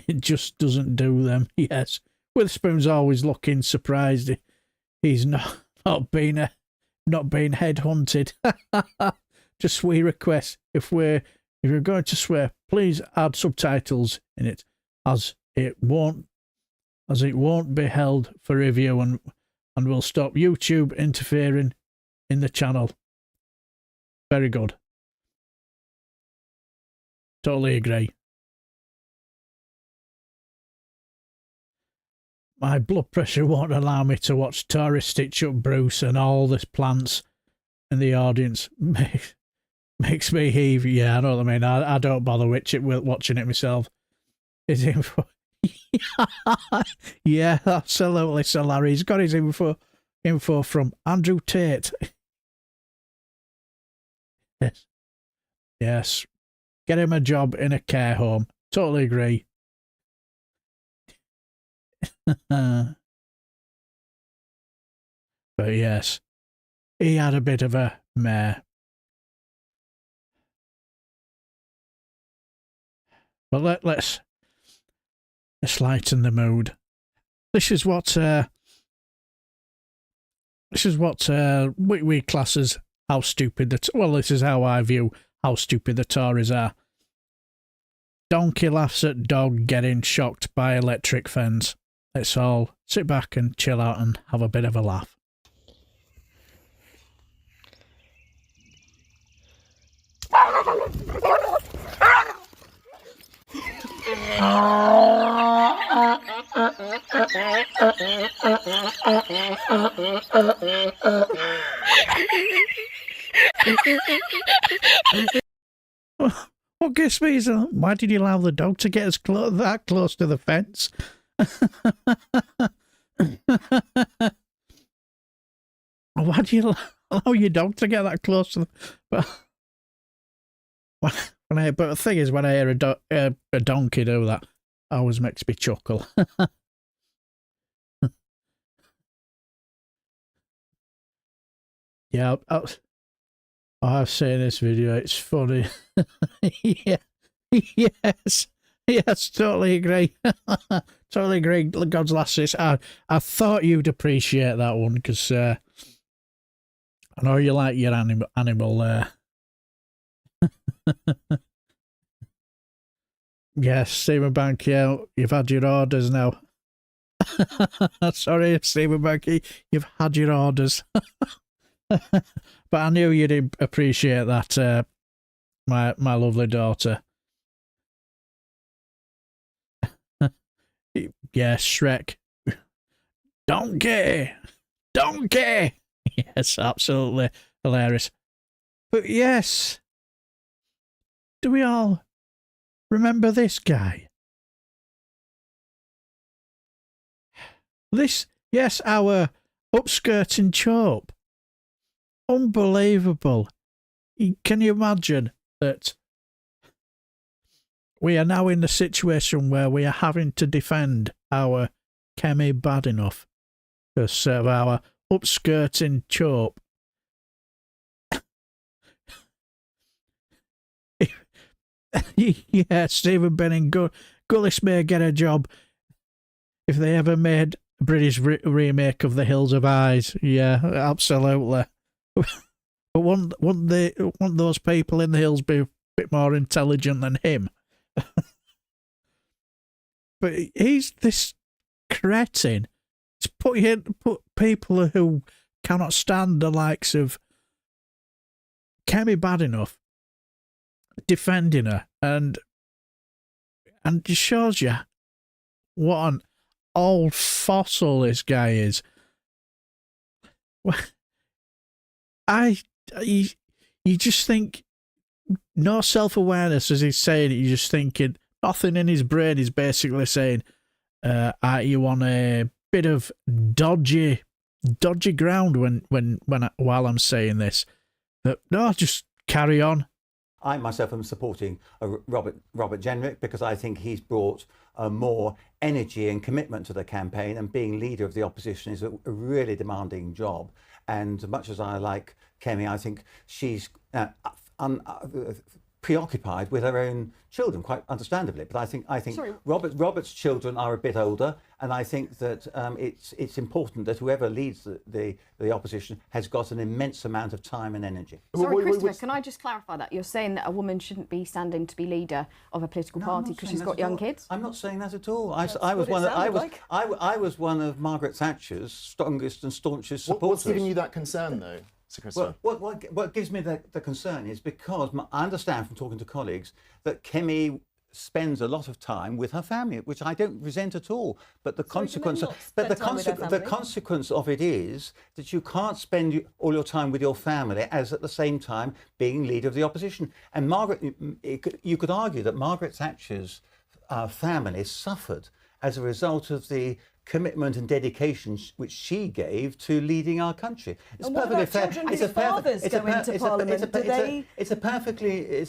It just doesn't do them. Yes, Witherspoon's always looking surprised. He's not being headhunted. Just we request if you're going to swear, please add subtitles in it, as it won't be held for review, and will stop YouTube interfering in the channel. Very good. Totally agree. My blood pressure won't allow me to watch Tory stitch up Bruce and all the plants in the audience. Makes me heave. Yeah, I know what I mean. I don't bother watching it myself. His info. Yeah, absolutely. So Larry's got his info from Andrew Tate. Yes. Get him a job in a care home. Totally agree. But yes, he had a bit of a mare. But let's lighten the mood. This is what we class as how stupid this is how I view how stupid the Tories are. Donkey laughs at dog getting shocked by electric fence. Let's all sit back and chill out and have a bit of a laugh. What gives me is why did you allow the dog to get that close to the fence? Why do you allow your dog to get that close to the... But the thing is, when I hear a donkey do that, it always makes me chuckle. Yeah, I've seen this video. It's funny. Yeah, yes, totally agree. Totally agree. God's lasses. I thought you'd appreciate that one because I know you like your animal there. Yes, Stephen Bank, yeah, you've had your orders now. Sorry, Stephen Banky, you've had your orders. But I knew you'd appreciate that, my lovely daughter. Yes, Shrek. Donkey! Yes, absolutely hilarious. But yes, do we all remember this guy? Yes, our upskirting chop. Unbelievable. Can you imagine that we are now in the situation where we are having to defend our Kemi bad enough because of our upskirting chop? Yeah, Stephen Benning, Gullis may get a job if they ever made a British remake of The Hills of Eyes. Yeah, absolutely. But wouldn't those people in the hills be a bit more intelligent than him? But he's this cretin. He's put people who cannot stand the likes of Kemi bad enough, defending her, and just shows you what an old fossil this guy is. You just think no self-awareness as he's saying it. You're just thinking nothing in his brain is basically saying, "Are you on a bit of dodgy ground while I'm saying this?" But no, just carry on. I myself am supporting Robert Jenrick because I think he's brought more energy and commitment to the campaign, and being leader of the opposition is a really demanding job. And much as I like Kemi, I think she's preoccupied with her own children, quite understandably. But I think Robert's children are a bit older, and I think that it's important that whoever leads the opposition has got an immense amount of time and energy. Sorry, Christopher, can I just clarify that? You're saying that a woman shouldn't be standing to be leader of a political party because she's got young kids? I'm not saying that at all. I was one of Margaret Thatcher's strongest and staunchest supporters. What's giving you that concern, though? Well, what gives me the concern is because I understand from talking to colleagues that Kemi spends a lot of time with her family, which I don't resent at all. But the consequence of it is that you can't spend all your time with your family as at the same time being leader of the opposition. And you could argue that Margaret Thatcher's family suffered as a result of the commitment and dedication which she gave to leading our country. It's perfectly fair. It's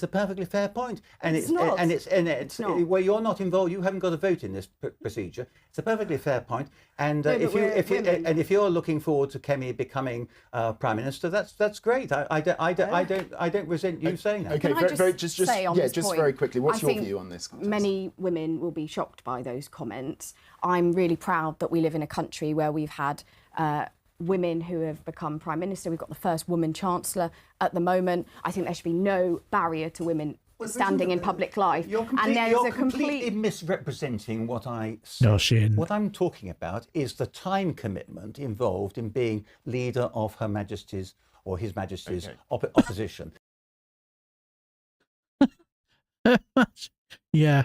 a perfectly fair point, and it's where you're not involved. You haven't got a vote in this procedure. It's a perfectly fair point, and if you're looking forward to Kemi becoming Prime Minister, that's great. I don't resent you saying that. Okay, just very quickly. What's your view on this contest? Many women will be shocked by those comments. I'm really proud that we live in a country where we've had women who have become Prime Minister. We've got the first woman Chancellor at the moment. I think there should be no barrier to women standing in public life. You're completely misrepresenting what I say. No, Shane. What I'm talking about is the time commitment involved in being leader of Her Majesty's or His Majesty's opposition. Yeah.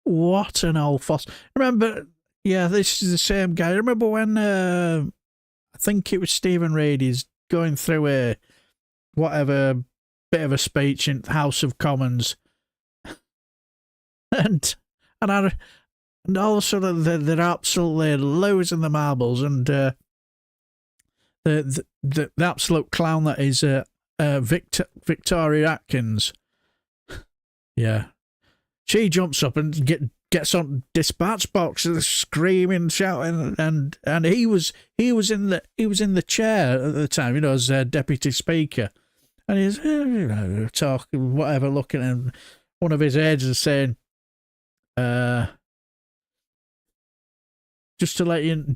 What an old fuss. Remember, this is the same guy. Remember when I think it was Stephen Reid is going through a bit of a speech in the House of Commons, and all of a sudden they're absolutely losing the marbles, and the absolute clown that is Victoria Atkins. Yeah. She jumps up and gets on dispatch box, screaming, shouting, and he was in the chair at the time, as deputy speaker, and he's talking whatever, looking at him. One of his aides is saying, just to let you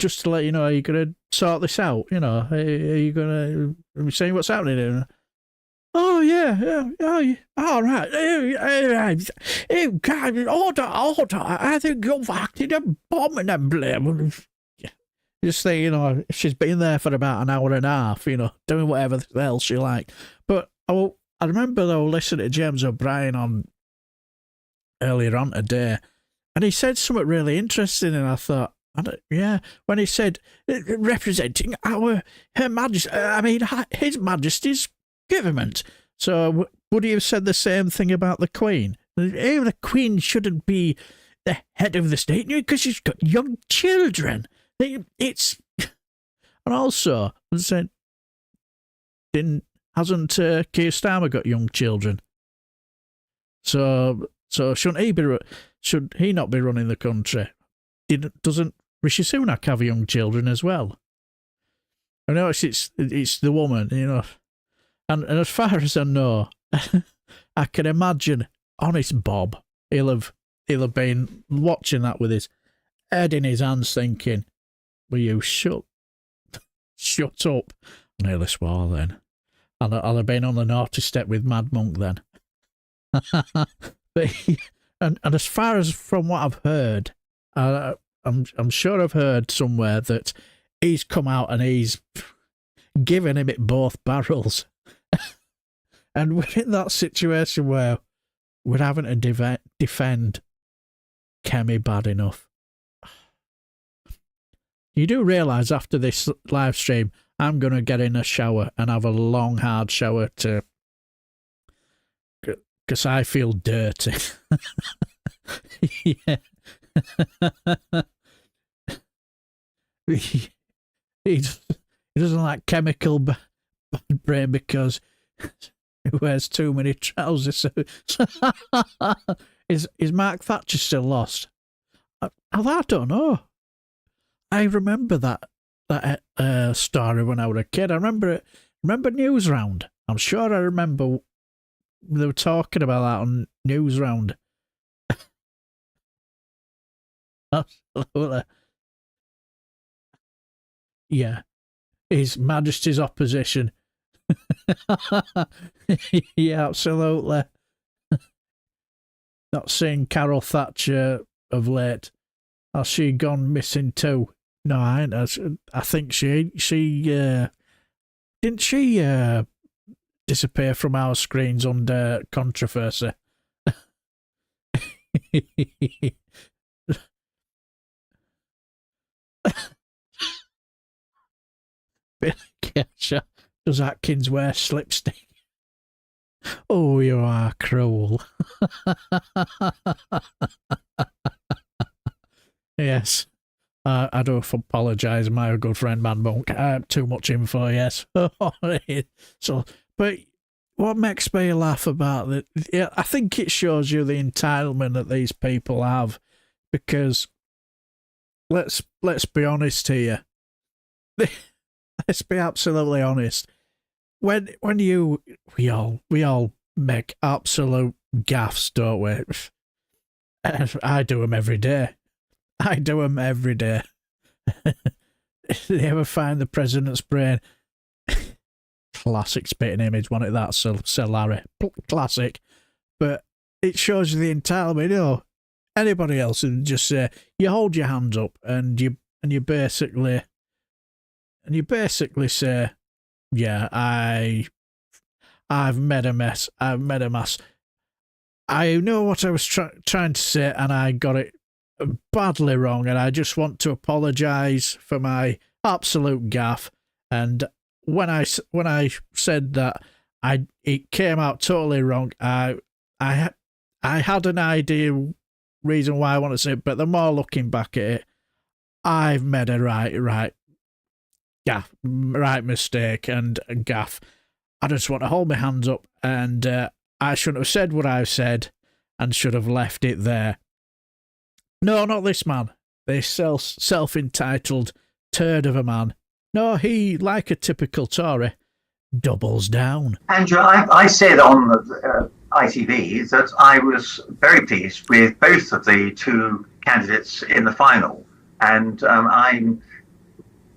know, are you gonna sort this out? Are you gonna be saying what's happening here? Oh, yeah, all right. Order. I think you've acted abominably. Just think, she's been there for about an hour and a half, doing whatever the hell she liked. But I remember, though, listening to James O'Brien earlier on today, and he said something really interesting, and I thought, when he said, representing His Majesty's government. So would he have said the same thing about the Queen? The Queen shouldn't be the head of the state because she's got young children. And also, hasn't Keir Starmer got young children? So should he not be running the country? Doesn't Rishi Sunak have young children as well? I know it's the woman, And as far as I know, I can imagine honest Bob, he'll have been watching that with his head in his hands thinking, will you shut up? I nearly swore then. I'll have been on the naughty step with Mad Monk then. But and as far as from what I've heard, I'm sure I've heard somewhere that he's come out and he's given him it both barrels. And we're in that situation where we're having to defend Kemi bad enough. You do realise after this live stream, I'm going to get in a shower and have a long, hard shower because I feel dirty. Yeah. He doesn't like chemical bad brain because he wears too many trousers. Is Mark Thatcher still lost? I don't know. I remember that story when I was a kid. I remember it. Remember Newsround? I'm sure I remember they were talking about that on Newsround. Absolutely. Yeah. His Majesty's opposition. Yeah, absolutely. Not seen Carol Thatcher of late. Has she gone missing too? No, I ain't. I think she didn't she disappear from our screens under controversy. Does Atkins wear slipstick? Oh, you are cruel. Yes. I do apologise, my good friend Man Monk. Too much info, yes. So, but what makes me laugh about that? Yeah, I think it shows you the entitlement that these people have, because let's be honest here. Let's be absolutely honest. When we all make absolute gaffes, don't we? I do them every day. They ever find the president's brain? Classic spitting image, wasn't it? That Sir Larry. Classic. But it shows you the entitlement. You know, anybody else would just say, you hold your hands up and you basically say, yeah, I've made a mess. I've made a mess. I know what I was trying to say, and I got it badly wrong, and I just want to apologise for my absolute gaffe. And when I said that, it came out totally wrong. I had an idea reason why I want to say it, but the more looking back at it, I've made a right gaff, right mistake and gaff. I just want to hold my hands up, and I shouldn't have said what I've said and should have left it there. No, not this man. This self-entitled turd of a man. No, he, like a typical Tory, doubles down. Andrew, I said on ITV that I was very pleased with both of the two candidates in the final, and I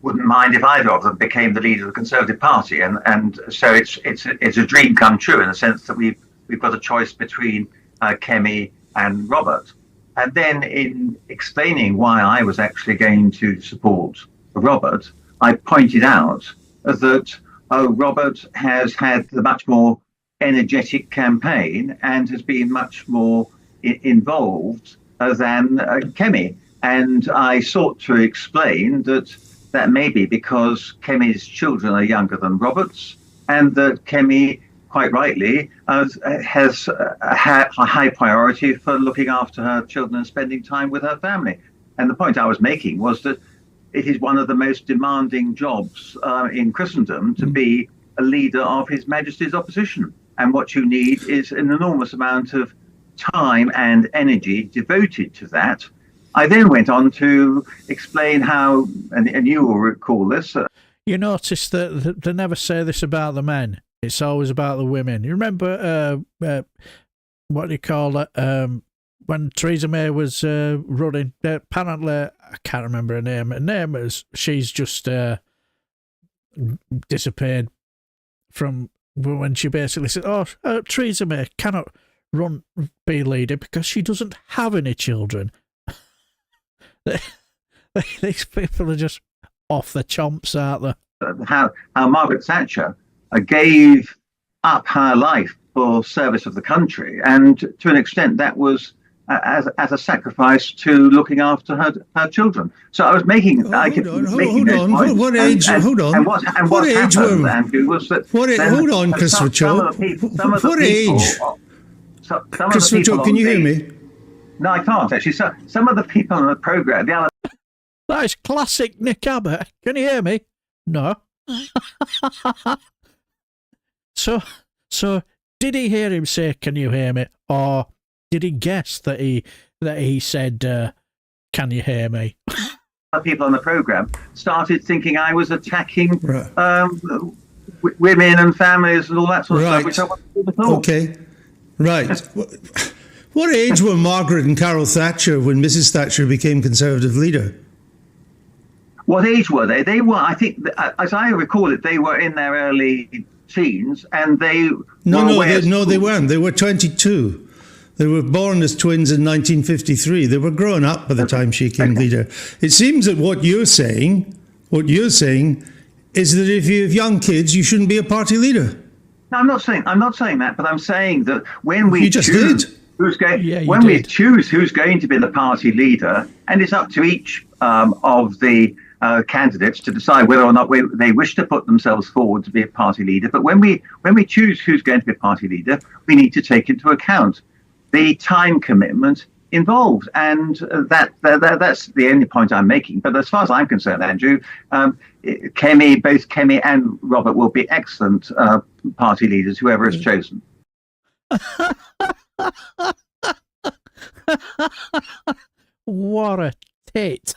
wouldn't mind if either of them became the leader of the Conservative Party, and so it's a dream come true in the sense that we've got a choice between Kemi and Robert. And then in explaining why I was actually going to support Robert, I pointed out that Robert has had the much more energetic campaign and has been much more involved than Kemi. And I sought to explain that may be because Kemi's children are younger than Robert's, and that Kemi, quite rightly, has a high priority for looking after her children and spending time with her family. And the point I was making was that it is one of the most demanding jobs in Christendom to be a leader of His Majesty's opposition. And what you need is an enormous amount of time and energy devoted to that. I then went on to explain how, and you will recall this. You notice that they never say this about the men. It's always about the women. You remember, what do you call it, when Theresa May was running, apparently, I can't remember her name. Her name is, she's just disappeared from when she basically said, Theresa May cannot be leader because she doesn't have any children. These people are just off the chomps, aren't they? How Margaret Thatcher gave up her life for service of the country, and to an extent that was as a sacrifice to looking after her children. So I was making. Hold on. What age? Hold on. What age were Andrew? Was that? Hold on, Christopher Cho. What age? Christopher Cho, can you hear me? No, I can't actually. So some of the people on the programme, that is classic Nick Abbott. Can you hear me? No. So did he hear him say, "Can you hear me?" Or did he guess that he said, "Can you hear me?" People on the programme started thinking I was attacking women and families and all that sort of stuff, which I wasn't doing at all. Okay, right. What age were Margaret and Carol Thatcher when Mrs. Thatcher became Conservative leader? What age were they? They were, I think, as I recall it, they were in their early teens, and they they weren't. They were 22. They were born as twins in 1953. They were grown up by the time she became leader. It seems that what you're saying is that if you have young kids, you shouldn't be a party leader. No, I'm not saying that, but I'm saying that when we choose who's going to be the party leader, and it's up to each of the candidates to decide whether or not they wish to put themselves forward to be a party leader. But when we choose who's going to be a party leader, we need to take into account the time commitment involved, and that's the only point I'm making. But as far as I'm concerned, Andrew, both Kemi and Robert will be excellent party leaders, whoever is chosen. What a tit.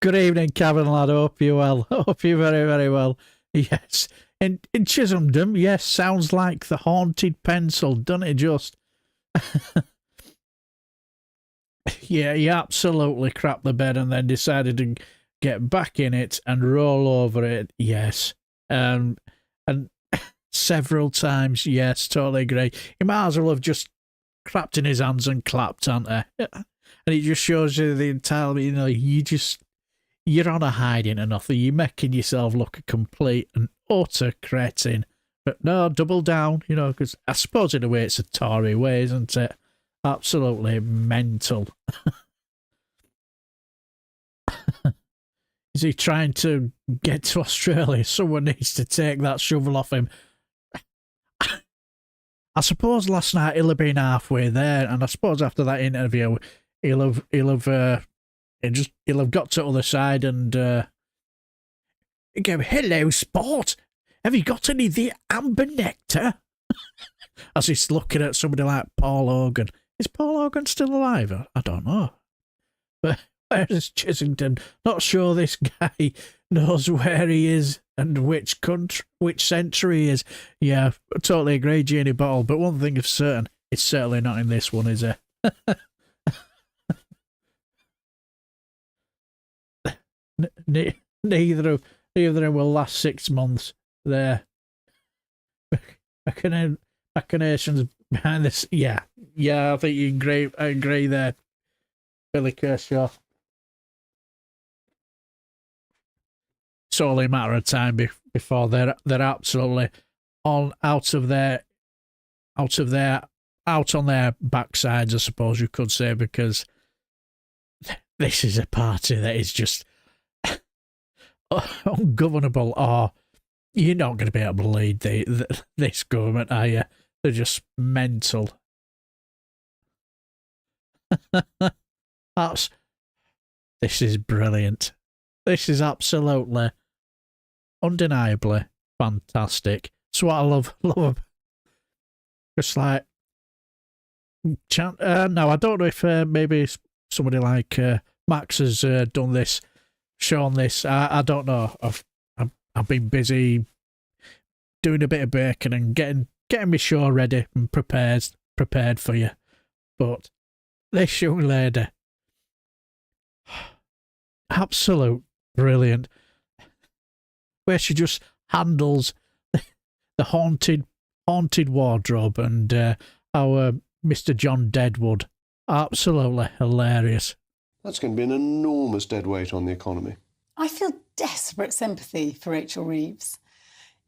Good evening, Kevin, lad. I hope you're well. I hope you're very, very well. Yes. In Chisholmdom, yes, sounds like the haunted pencil, doesn't it just? Yeah, he absolutely crapped the bed and then decided to get back in it and roll over it. Yes. And several times, yes, totally agree. He might as well have just crapped in his hands and clapped, hadn't he? And it just shows you the entire, you're on a hiding or nothing. You're making yourself look a complete and utter cretin. But no, double down, because I suppose in a way it's a Tory way, isn't it? Absolutely mental. Is he trying to get to Australia? Someone needs to take that shovel off him. I suppose last night he'll have been halfway there, and I suppose after that interview, he'll have got to the other side and go, "Hello, sport. Have you got any of the amber nectar?" As he's looking at somebody like Paul Hogan. Is Paul Hogan still alive? I don't know. But where's Chisholmdom? Not sure this guy knows where he is and which country, which century he is. Yeah, I totally agree, Janey Bottle. But one thing is certain, it's certainly not in this one, is it? Neither of them will last 6 months. There, machinations behind this. Yeah, I think you agree. I agree there, Billy Kershaw. It's only a matter of time before they're absolutely out on their backsides, I suppose you could say, because this is a party that is just ungovernable. Or you're not going to be able to lead this government, are you? They're just mental. This is brilliant. This is absolutely, undeniably fantastic. It's what I love. Just like, no, I don't know if maybe somebody like Max has done this, shown this. I don't know. I've been busy doing a bit of baking and getting my show ready and prepared for you. But this young lady, absolute brilliant. Where she just handles the haunted wardrobe, and our Mr. John Deadwood. Absolutely hilarious. That's going to be an enormous dead weight on the economy. I feel desperate sympathy for Rachel Reeves.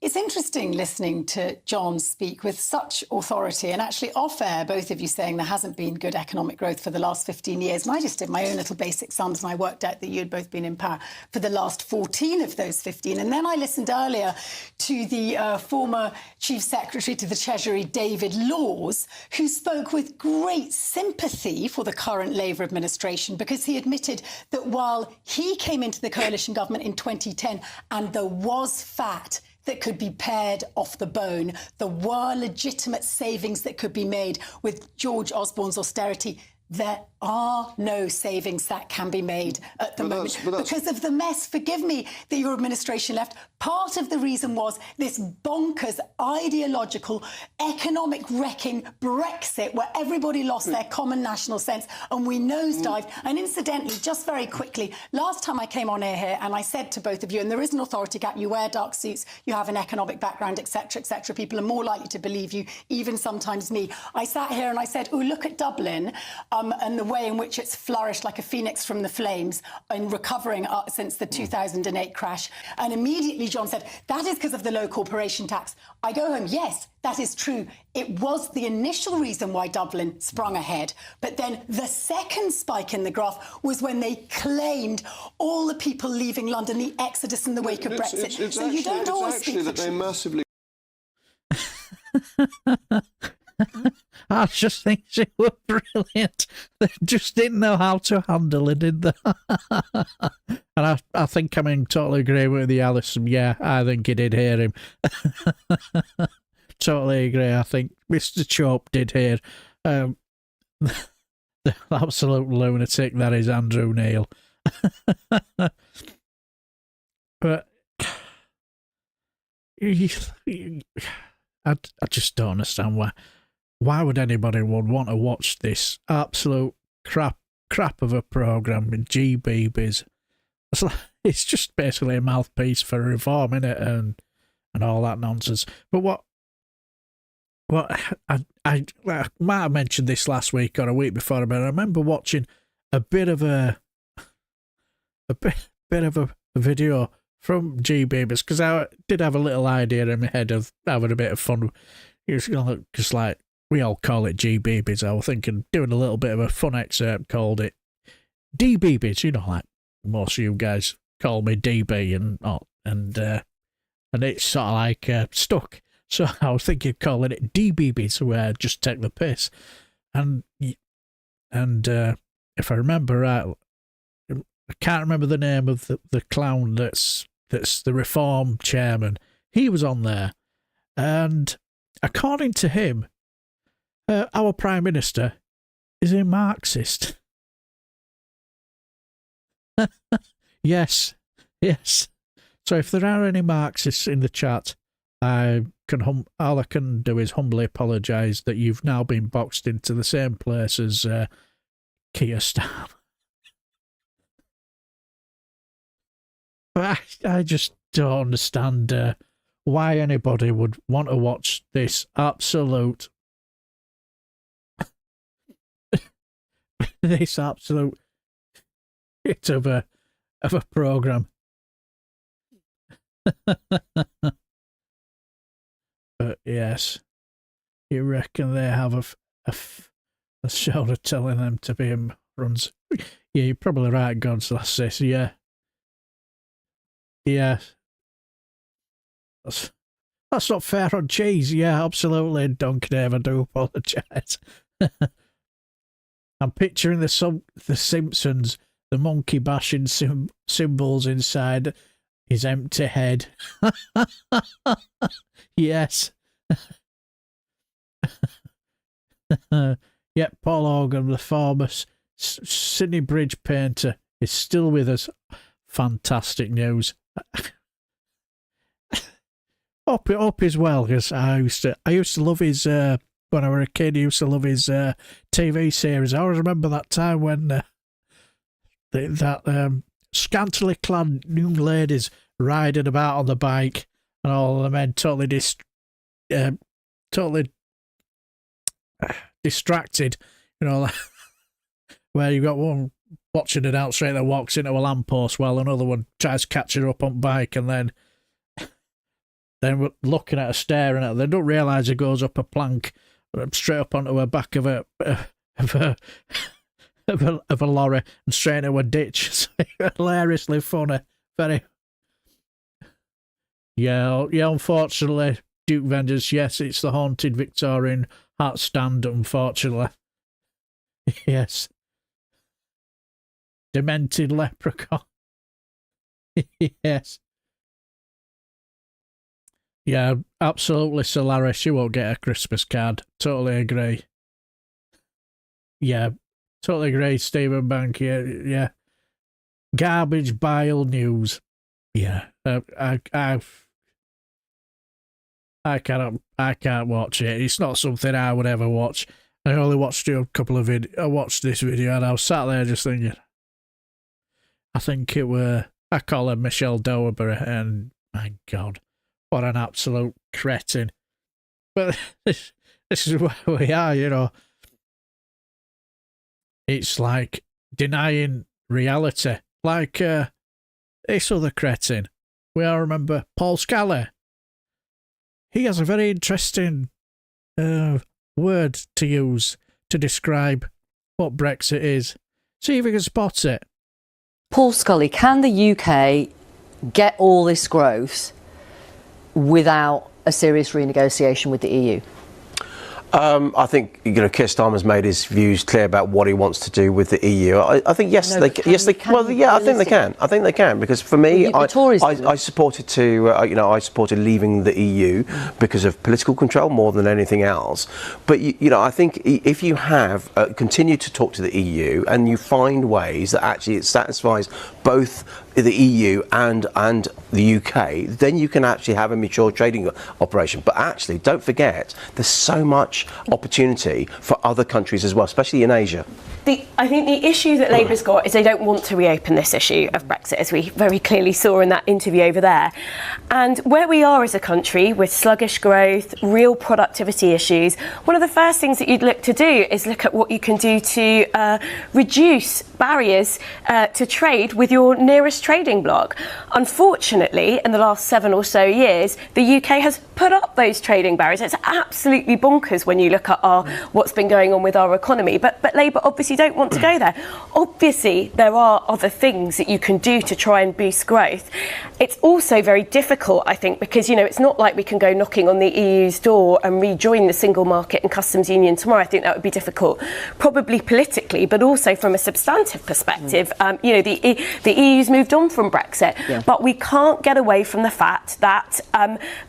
It's interesting listening to John speak with such authority, and actually off-air, both of you saying there hasn't been good economic growth for the last 15 years. And I just did my own little basic sums, and I worked out that you'd both been in power for the last 14 of those 15. And then I listened earlier to the former Chief Secretary to the Treasury, David Laws, who spoke with great sympathy for the current Labour administration, because he admitted that while he came into the coalition government in 2010 and there was fat that could be pared off the bone, there were legitimate savings that could be made with George Osborne's austerity. There are no savings that can be made at the moment because of the mess, forgive me, that your administration left. Part of the reason was this bonkers, ideological, economic wrecking Brexit, where everybody lost their common national sense and we nosedived. And incidentally, just very quickly, last time I came on air here and I said to both of you, and there is an authority gap, you wear dark suits, you have an economic background, etc., etc. People are more likely to believe you, even sometimes me. I sat here and I said, oh, look at Dublin. And the way in which it's flourished like a phoenix from the flames in recovering since the 2008 crash. And immediately John said, that is because of the low corporation tax. I go home, yes, that is true. It was the initial reason why Dublin sprung ahead. But then the second spike in the graph was when they claimed all the people leaving London, the exodus in the wake of Brexit. So you don't always speak for they massively... I just think they were brilliant. They just didn't know how to handle it, did they? And I think I'm in totally agree with you, Alison. Yeah, I think he did hear him. Totally agree. I think Mr. Chope did hear the absolute lunatic that is Andrew Neil. But I just don't understand why would anybody would want to watch this absolute crap of a programme in GBBs. It's just basically a mouthpiece for reform, innit, and all that nonsense. But what I might have mentioned this last week or a week before, but I remember watching a bit of a video from GBBs, because I did have a little idea in my head of having a bit of fun. It was just like, we all call it GBBs. I was thinking doing a little bit of a fun excerpt, called it DBBs. You know, like most of you guys call me DB and it's sort of like stuck. So I was thinking of calling it DBBs, where I just take the piss. And if I remember right, I can't remember the name of the clown that's the Reform chairman. He was on there, and according to him, our Prime Minister is a Marxist. Yes. So if there are any Marxists in the chat, all I can do is humbly apologise that you've now been boxed into the same place as Keir Starmer. But I just don't understand why anybody would want to watch this absolute hit of a programme. But yes, you reckon they have a shoulder telling them to be runs? Yeah, you're probably right, God's lasses. Yeah. That's not fair on cheese. Yeah, absolutely, Duncan. I do apologise. I'm picturing the Simpsons, the monkey bashing symbols inside his empty head. Yes. Yep, Paul Hogan, the former Sydney Bridge painter, is still with us. Fantastic news. Hope as well, because I used to love his when I was a kid. I used to love his TV series. I always remember that time when that scantily clad young ladies riding about on the bike, and all the men totally distracted, you know, where you've got one watching it out straight that walks into a lamppost while another one tries to catch her up on bike, and then looking at her, staring at her. They don't realise it goes up a plank straight up onto her back of a lorry and straight into a ditch. So hilariously funny. Very. Yeah, unfortunately, Duke Vengeance, yes, it's the haunted Victorian hat stand, unfortunately. Yes. Demented leprechaun. Yes. Yeah, absolutely, Solaris. She won't get a Christmas card. Totally agree. Yeah, totally agree, Stephen Bank. Yeah. Garbage bile news. Yeah, I can't watch it. It's not something I would ever watch. I only watched a couple of videos. I watched this video and I was sat there just thinking. I think it were. I call her Michelle Dowerbury, and my God. What an absolute cretin. But this is where we are, you know. It's like denying reality. Like this other cretin. We all remember Paul Scally. He has a very interesting word to use to describe what Brexit is. See if you can spot it. Paul Scully, can the UK get all this growth without a serious renegotiation with the EU? I think Keir Starmer's made his views clear about what he wants to do with the EU. I think I think they can because for me, I supported leaving the EU because of political control more than anything else. But I think if you have continued to talk to the EU and you find ways that actually it satisfies both the EU and the UK, then you can actually have a mature trading operation. But actually, don't forget, there's so much opportunity for other countries as well, especially in Asia. I think the issue that Labour's got is they don't want to reopen this issue of Brexit, as we very clearly saw in that interview over there. And where we are as a country with sluggish growth, real productivity issues, one of the first things that you'd look to do is look at what you can do to reduce barriers to trade with your nearest trading bloc. Unfortunately, in the last 7 or so years, the UK has put up those trading barriers. It's absolutely bonkers when you look at what's been going on with our economy. But Labour obviously don't want to go there. Obviously, there are other things that you can do to try and boost growth. It's also very difficult, I think, because, it's not like we can go knocking on the EU's door and rejoin the single market and customs union tomorrow. I think that would be difficult, probably politically, but also from a substantive perspective. The EU's moved on from Brexit, but we can't get away from the fact that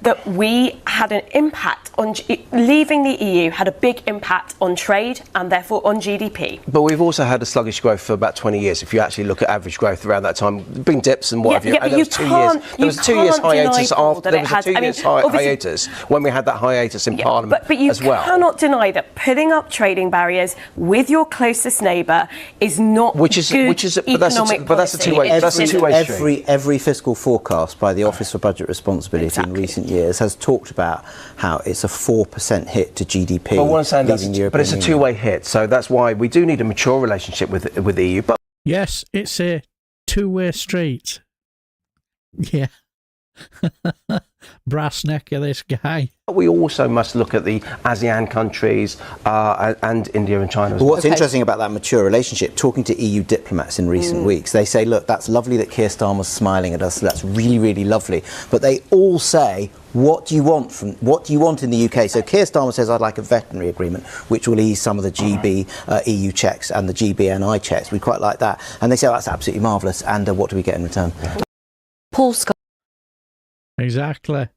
that we had an impact on leaving the EU had a big impact on trade and therefore on GDP. But we've also had a sluggish growth for about 20 years. If you actually look at average growth around that time, big dips and what have you. And there was 2 years. There was 2 years hiatus after. There was a 2 years hiatus when we had that hiatus in Parliament as well. But you cannot deny that putting up trading barriers with your closest neighbour is not good economic but that's a two-way street. Every fiscal forecast by the Office for Budget Responsibility in recent years has talked about how it's a 4% hit to GDP. But what I'm saying but it's a two-way hit, so that's why we do need a mature relationship with the EU. But yes, it's a two-way street. Yeah. Brass neck of this guy. We also must look at the ASEAN countries and India and China as well. What's interesting about that mature relationship, talking to EU diplomats in recent weeks, they say, look, that's lovely that Keir Starmer's smiling at us, that's really, really lovely. But they all say, what do you want in the UK? So Keir Starmer says, I'd like a veterinary agreement, which will ease some of the GB EU checks and the GBNI checks. We quite like that. And they say, oh, that's absolutely marvellous. And what do we get in return? Paul Scott. Exactly.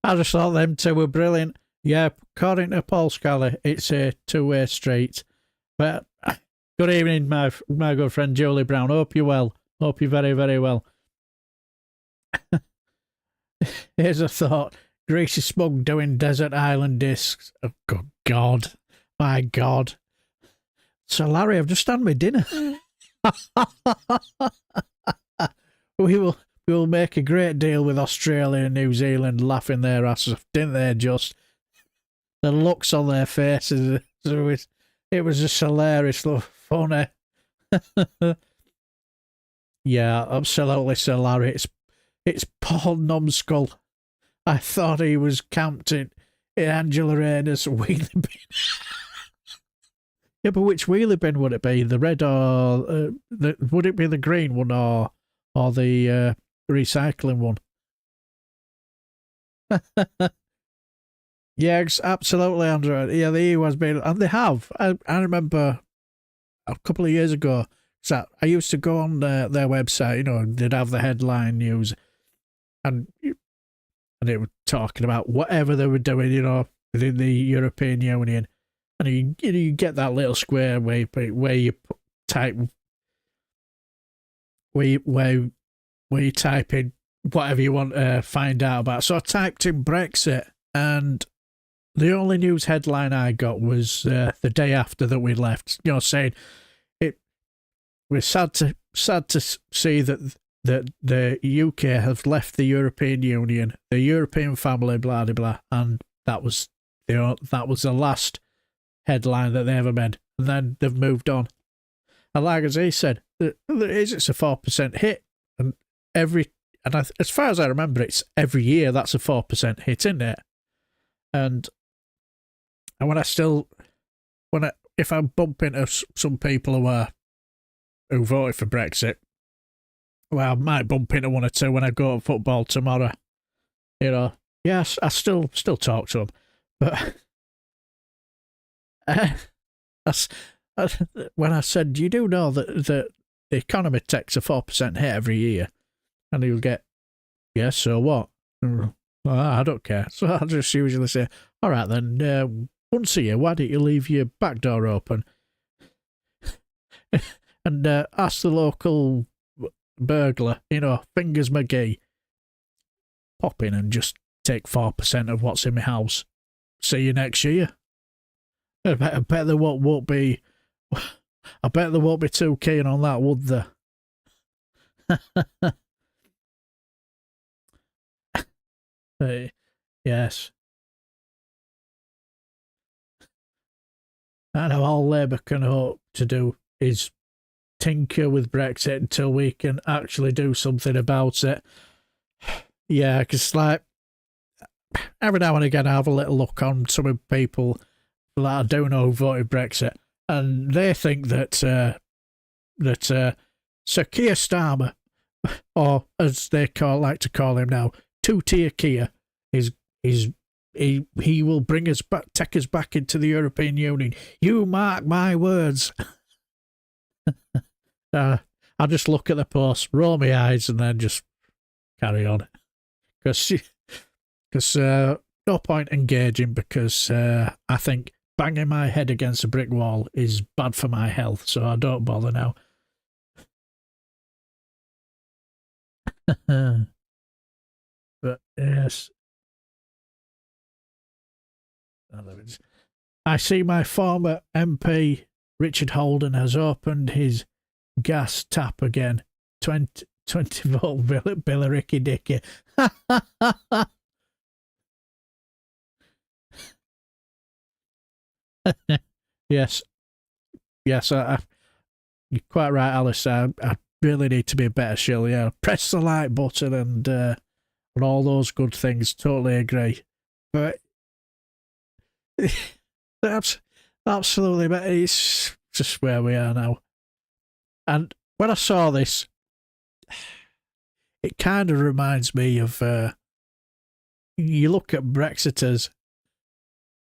I just thought them two were brilliant. Yeah, according to Paul Scally, it's a two-way street. But good evening, my good friend Julie Brown. Hope you're well. Hope you're very, very well. Here's a thought. Greasy Smug doing desert island discs. Oh, good God. My God. So, Larry, I've just had my dinner. We will make a great deal with Australia and New Zealand laughing their asses off, didn't they? Just the looks on their faces are So it was just hilariously funny. Yeah, absolutely hilarious. It's Paul Numskull. I thought he was camped in Angela Rayner's wheelie bin. Yeah, but which wheelie bin would it be? The red or would it be the green one or the recycling one? Yeah, absolutely, Andrea. Yeah, they has been, and they have. I remember a couple of years ago. So I used to go on their website. You know, they'd have the headline news, and they were talking about whatever they were doing. You know, within the European Union, and you get that little square where you type where you type in whatever you want to find out about. So I typed in Brexit, and the only news headline I got was the day after that we left. You know, saying we're sad to see that the UK have left the European Union, the European family, blah blah blah, and that was the last headline that they ever made. And then they've moved on. And like as he said, it's a 4% hit, and as far as I remember, it's every year that's a 4% hit, isn't it? And if I bump into some people who voted for Brexit, well, I might bump into one or two when I go to football tomorrow. You know, yes, I still talk to them, but when I said, you do know that the economy takes a 4% hit every year, and you'll get, yes, so what? Well, I don't care. So I'll just usually say, all right then, once a year, why don't you leave your back door open and ask the local burglar, you know, Fingers McGee, pop in and just take 4% of what's in my house. See you next year. I bet there won't be. I bet there won't be too keen on that, would there? Yes. I know all Labour can hope to do is tinker with Brexit until we can actually do something about it. Yeah, because like every now and again I have a little look on some of the people that I do know who voted Brexit, and they think that Sir Keir Starmer, or as they like to call him now, Two-Tier Keir, he will bring us back, take us back into the European Union. You mark my words. I just look at the post, roll my eyes, and then just carry on. Because no point engaging, because I think banging my head against a brick wall is bad for my health, so I don't bother now. But yes. I see my former MP Richard Holden has opened his gas tap again. 20 volt Billy Dicky. Yes, you're quite right, Alice. I really need to be a better shill. Yeah, press the like button and all those good things. Totally agree. But that's absolutely, but it's just where we are now. And when I saw this, it kind of reminds me of you look at Brexiters,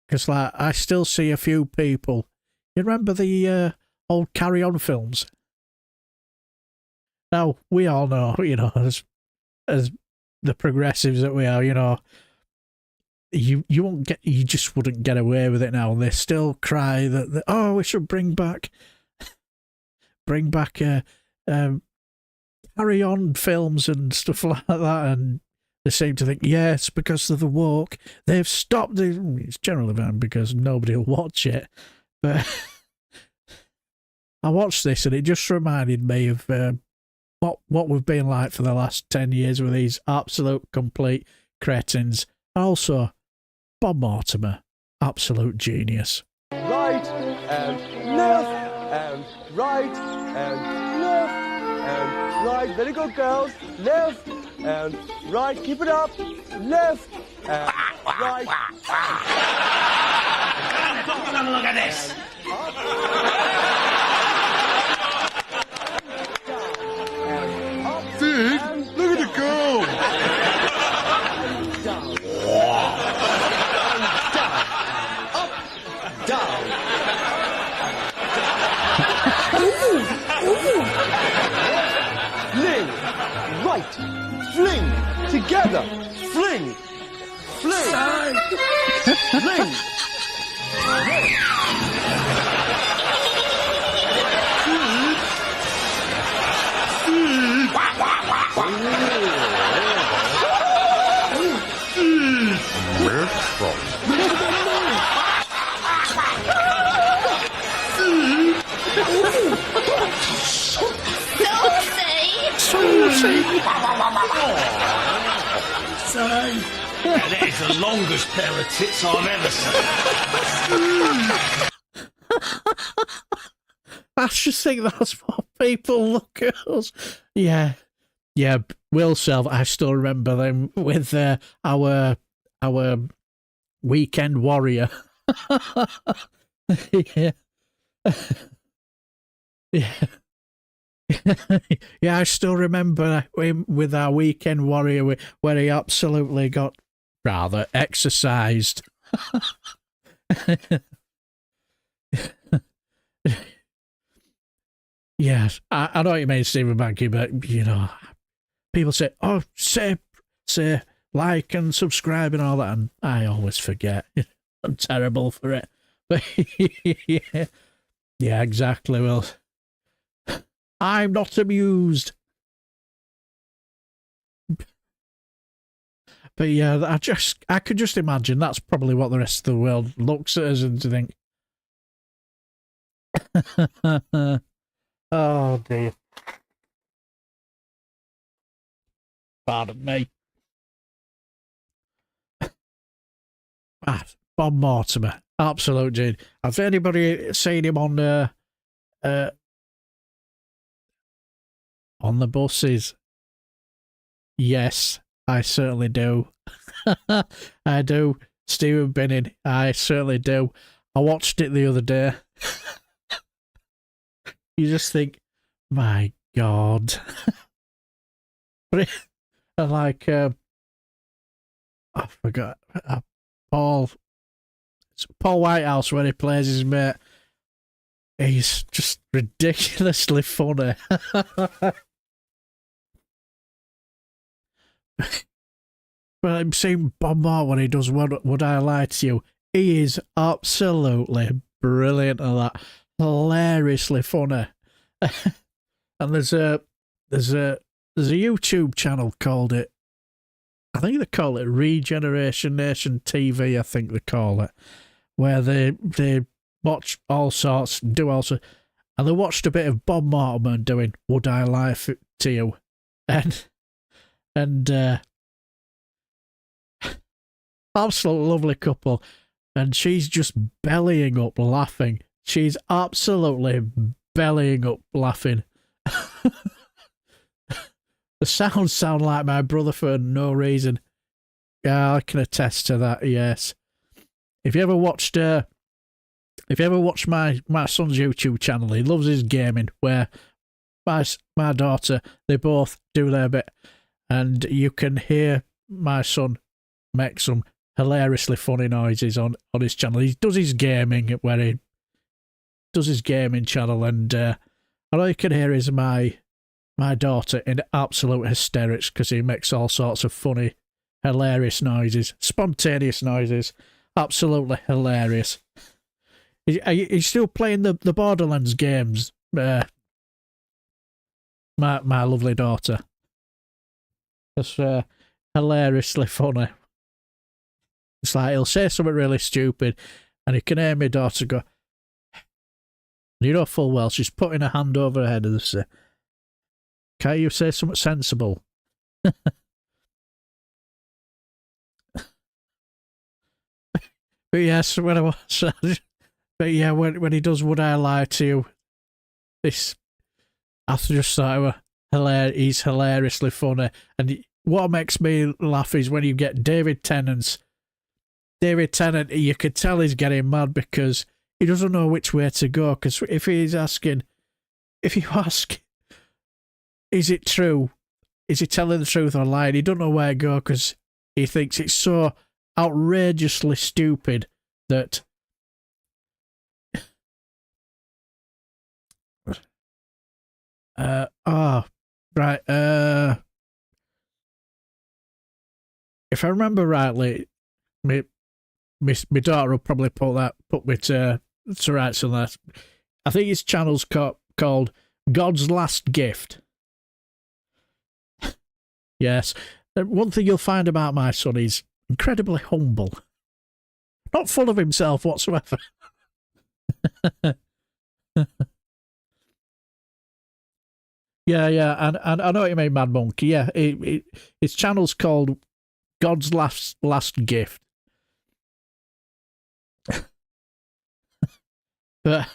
because like I still see a few people. You remember the old Carry On films? Now we all know, you know, as the progressives that we are, you know, you just wouldn't get away with it now. They still cry that oh, we should bring back Carry On films and stuff like that, and they seem to think, yes, because of the woke, they've stopped it. It's generally because nobody will watch it. But I watched this and it just reminded me of what we've been like for the last 10 years with these absolute complete cretins. Also, Bob Mortimer, absolute genius. Right and left, and right, and left, and right. Very good, girls. Left, and right. Keep it up. Left, and right. Have a look at this. Dude, look at the girl. Down. Fling. Right. Fling. Together. Fling. Fling. Fling. That is the longest pair of tits I've ever seen. I just think that's what people look at us. Yeah. Will Self, I still remember them with our weekend warrior. Yeah. Yeah, I still remember him with our weekend warrior where he absolutely got rather exercised. Yes, I know what you mean, Stephen Banky, but you know, people say, "Oh, say like and subscribe and all that," and I always forget. I'm terrible for it. But yeah, exactly. Well, I'm not amused. But yeah, I could just imagine that's probably what the rest of the world looks at us and to think, oh dear. Pardon me. Bob Mortimer, absolute dude. Has anybody seen him on the buses? Yes, I certainly do. I do. Stephen Binning, I certainly do. I watched it the other day. You just think, my God. Like, I forgot, Paul Whitehouse when he plays his mate. He's just ridiculously funny. But I'm seeing Bob Mark when he does Would I Lie to You? He is absolutely brilliant at that. Hilariously funny. And there's a YouTube channel called it, I think they call it Regeneration Nation TV, I think they call it, where they watch all sorts, do all sorts, and they watched a bit of Bob Mortimer doing Would I Lie to You? And absolute lovely couple, and she's just bellying up laughing. She's absolutely bellying up laughing. The sounds sound like my brother for no reason. Yeah, I can attest to that, yes. If you ever watched my son's YouTube channel, he loves his gaming, where my daughter, they both do their bit, and you can hear my son make some hilariously funny noises on his channel. He does his gaming, where he does his gaming channel, and all you can hear is my daughter in absolute hysterics because he makes all sorts of funny, hilarious noises, spontaneous noises, absolutely hilarious. He's still playing the Borderlands games, my lovely daughter. It's hilariously funny. It's like he'll say something really stupid, and you can hear my daughter go, and you know full well she's putting her hand over her head and say, "Can't you say something sensible?" But yes, when I was, But yeah, when he does "Would I Lie to You," this I just thought he's hilariously funny. And what makes me laugh is when you get David Tennant, you could tell he's getting mad because he doesn't know which way to go. Because if you ask, is it true? Is he telling the truth or lying? He don't know where to go because he thinks it's so outrageously stupid that right. If I remember rightly, my daughter will probably put me to rights on that. I think his channel's called God's Last Gift. Yes. One thing you'll find about my son, he's incredibly humble. Not full of himself whatsoever. Yeah, and I know what you mean, Mad Monkey. Yeah, his channel's called God's Last Gift. but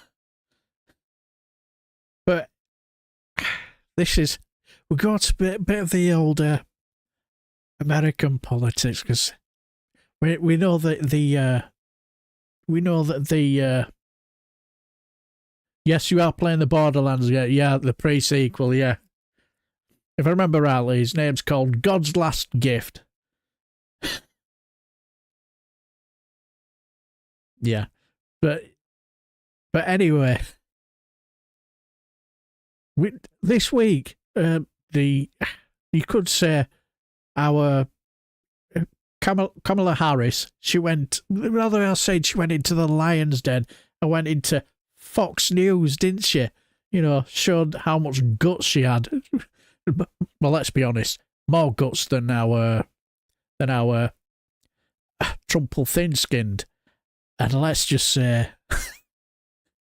this is, we go to a bit of the old American politics because we know that the yes, you are playing the Borderlands. Yeah, the pre-sequel. Yeah, if I remember rightly, his name's called God's Last Gift. Yeah, but anyway, this week, you could say our Kamala Harris, she went into the lion's den and went into Fox News, didn't she? You know, showed how much guts she had. Well, let's be honest, more guts than our Trumple thin-skinned. And let's just say,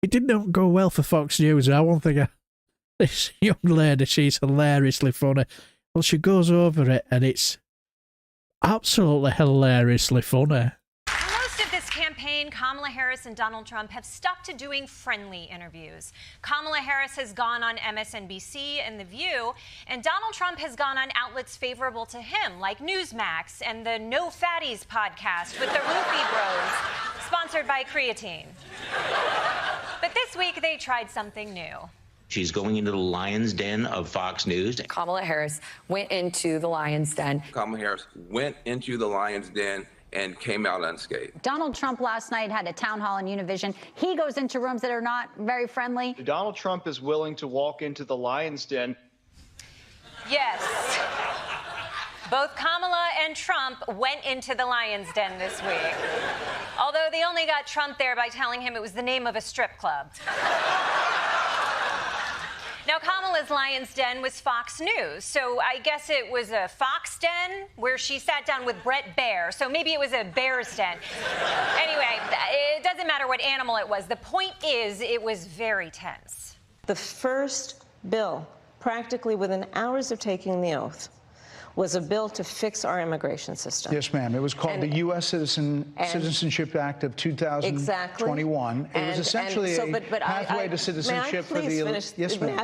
it didn't go well for Fox News. I won't think this young lady, she's hilariously funny. Well, she goes over it, and it's absolutely hilariously funny. Most of this campaign, Kamala Harris and Donald Trump have stuck to doing friendly interviews. Kamala Harris has gone on MSNBC and The View, and Donald Trump has gone on outlets favorable to him, like Newsmax and the No Fatties podcast with the Roofie Bros, sponsored by creatine. But this week, they tried something new. She's going into the lion's den of Fox News. Kamala Harris went into the lion's den. Kamala Harris went into the lion's den and came out unscathed. Donald Trump last night had a town hall on Univision. He goes into rooms that are not very friendly. Donald Trump is willing to walk into the lion's den. Yes. Both Kamala and Trump went into the lion's den this week. Although they only got Trump there by telling him it was the name of a strip club. Now, Kamala's lion's den was Fox News, so I guess it was a fox den where she sat down with Brett Baer, so maybe it was a bear's den. Anyway, it doesn't matter what animal it was. The point is, it was very tense. The first bill, practically within hours of taking the oath, was a bill to fix our immigration system. Yes, ma'am. It was called the U.S. Citizenship Act of 2021. Exactly. It was essentially a pathway to citizenship for the... Yes, ma'am.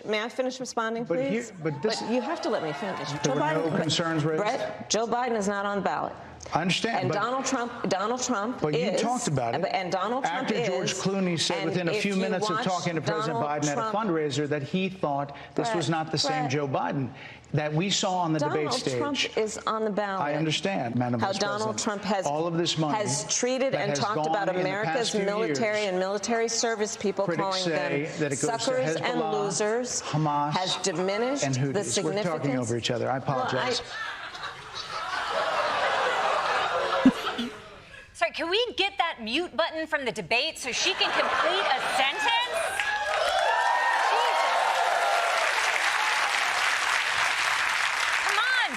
May I finish responding, please? But you have to let me finish. There were no concerns raised? Brett, Joe Biden is not on the ballot. I understand. And Donald Trump but is. You talked about it. And Donald Trump After George Clooney said within a few minutes of talking to President Biden at a fundraiser that he thought this was not the same Joe Biden that we saw on the debate stage. Donald Trump is on the ballot. I understand, Madam Vice President. How Donald Trump has all of this money has treated and talked about America's military and military service people, calling them suckers and losers, Hamas, has diminished and the significance. We're talking over each other. I apologize. Sorry, can we get that mute button from the debate so she can complete a sentence?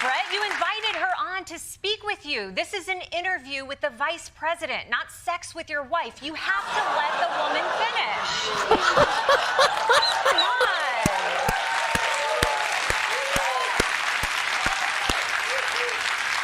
Brett, you invited her on to speak with you. This is an interview with the vice president, not sex with your wife. You have to let the woman finish. Come on.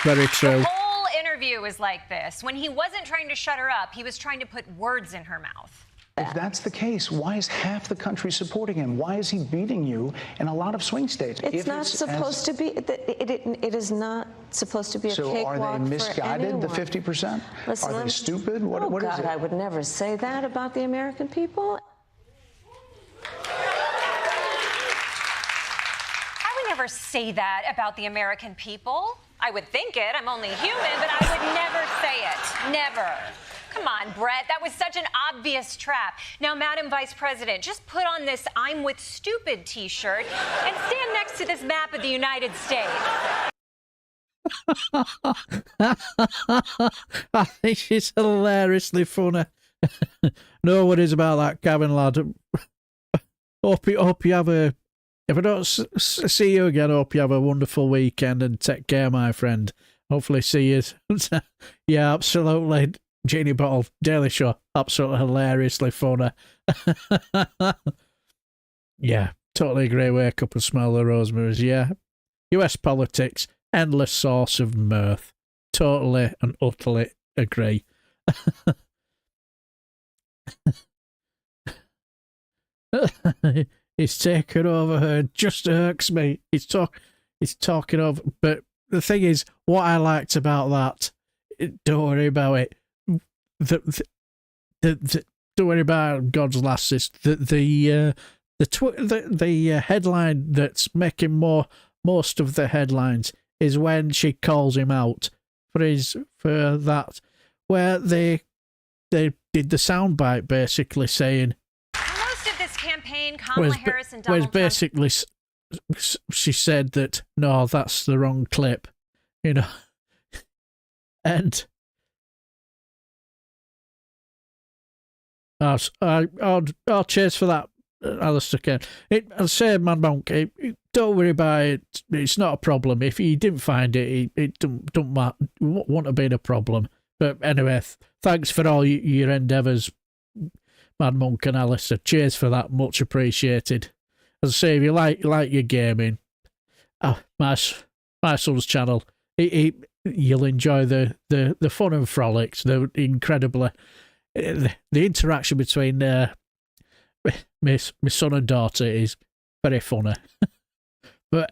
Very true. The whole interview is like this. When he wasn't trying to shut her up, he was trying to put words in her mouth. If that's the case, why is half the country supporting him? Why is he beating you in a lot of swing states? It's not supposed to be. It is not supposed to be a cakewalk for anyone. So are they misguided, the 50%? Listen, are they stupid? What is it? I would never say that about the American people. I would never say that about the American people. I would think it. I'm only human, but I would never say it. Never. Come on, Brett. That was such an obvious trap. Now, Madam Vice President, just put on this I'm with stupid t-shirt and stand next to this map of the United States. I think it's hilariously funny. No worries about that, Gavin, lad. Hope you have a... If I don't see you again, I hope you have a wonderful weekend and take care, my friend. Hopefully see you. Yeah, absolutely. Janey Bottle, Daily Show, absolutely hilariously funny. Yeah, totally agree. Wake up and smell the rosemaries. Yeah, US politics, endless source of mirth. Totally and utterly agree. He's taken over her. Just irks me. He's talking over. But the thing is, what I liked about that, don't worry about it. Don't worry about God's lasses. The headline that's making most of the headlines is when she calls him out for that, where they did the soundbite basically saying. Most of this campaign, Kamala Harris and Donald Trump. Basically, she said that no, that's the wrong clip, you know, and. I'll chase for that, Alistair Ken. I'll say, man, Monk, don't worry about it. It's not a problem. If you didn't find it, it don't matter. Wouldn't have been a problem. But anyway, thanks for all your endeavours, Mad Monk and Alistair. Cheers for that. Much appreciated. As I say, if you like your gaming, my son's channel, you'll enjoy the fun and frolics, the incredibly... The interaction between my son and daughter is very funny. but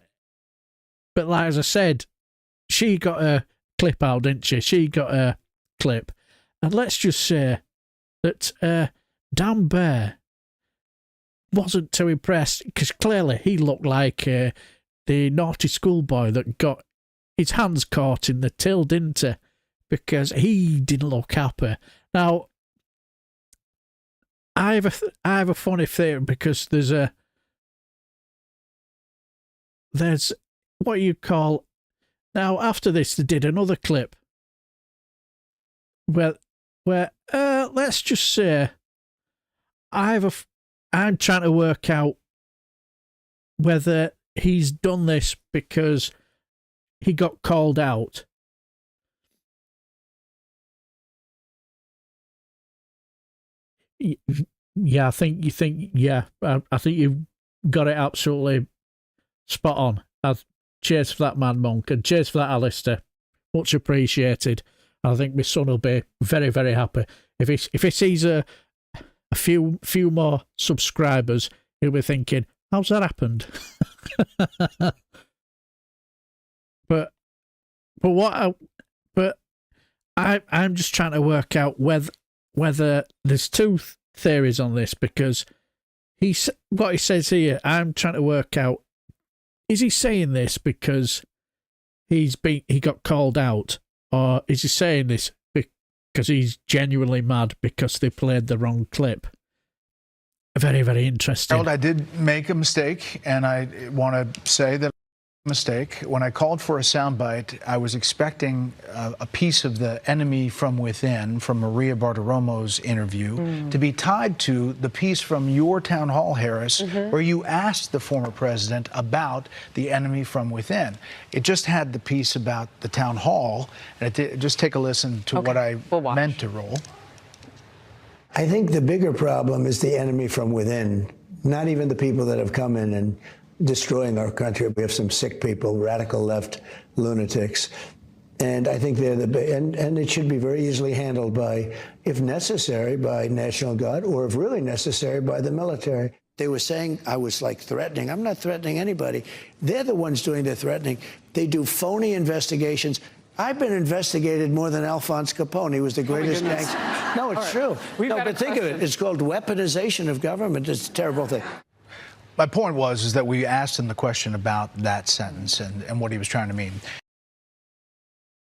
like as I said, she got a clip out, didn't she? She got a clip. And let's just say that Dan Bear wasn't too impressed, because clearly he looked like the naughty schoolboy that got his hands caught in the till, didn't he? Because he didn't look happy. Now, I have a funny theory, because there's what you call, now after this they did another clip where let's just say I'm trying to work out whether he's done this because he got called out. Yeah, I think you've got it absolutely spot on. Cheers for that, Man Monk, and cheers for that, Alistair. Much appreciated. I think my son will be very, very happy if he sees a few more subscribers. He'll be thinking, "How's that happened?" But I'm just trying to work out whether there's two theories on this, because what he says here, I'm trying to work out, is he saying this because he got called out, or is he saying this because he's genuinely mad because they played the wrong clip? Very, very interesting. I did make a mistake, and I want to say that mistake. When I called for a soundbite, I was expecting a piece of the enemy from within, from Maria Bartiromo's interview, to be tied to the piece from your town hall, Harris, where you asked the former president about the enemy from within. It just had the piece about the town hall, and just take a listen to what I meant to roll. I think the bigger problem is the enemy from within, not even the people that have come in and destroying our country. We have some sick people, radical left lunatics. And I think they're and it should be very easily handled by, if necessary, by National Guard, or if really necessary, by the military. They were saying I was like threatening. I'm not threatening anybody. They're the ones doing the threatening. They do phony investigations. I've been investigated more than Alphonse Capone. He was the greatest gangster. No, it's true. No, but think of it. It's called weaponization of government. It's a terrible thing. My point was that we asked him the question about that sentence and what he was trying to mean.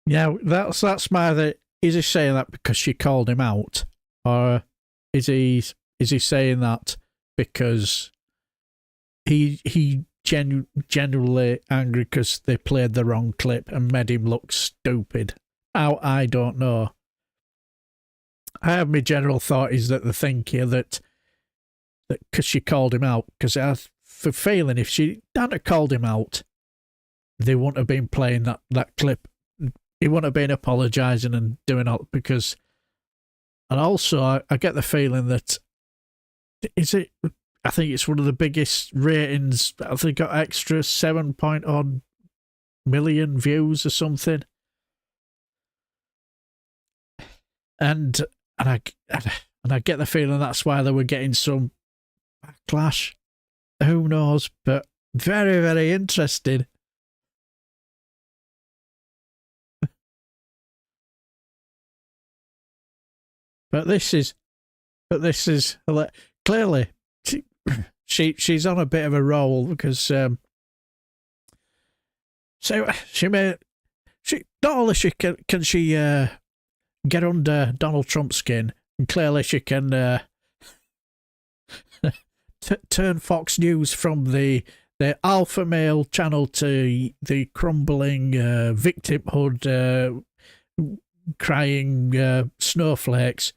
Yeah, that's my. Is he saying that because she called him out, or is he saying that because he genuinely angry because they played the wrong clip and made him look stupid? I don't know. I have my general thought is that the thing here that because she called him out, because I have a feeling if she hadn't called him out, they wouldn't have been playing that clip. He wouldn't have been apologising and doing all because, and also I get the feeling that I think it's one of the biggest ratings. I think got extra 7 million views or something, and I get the feeling that's why they were getting some backlash. Who knows? But very, very interesting. But this is clearly she's on a bit of a roll because so she not only can she get under Donald Trump's skin, and clearly she can turn Fox News from the alpha male channel to the crumbling victimhood crying snowflakes.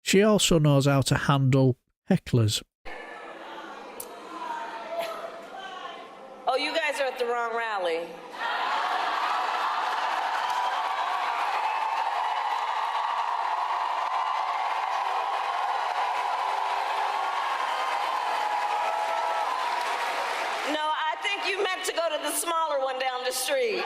She also knows how to handle hecklers. Oh, you guys are at the wrong rally. No, I think you meant to go to the smaller one down the street.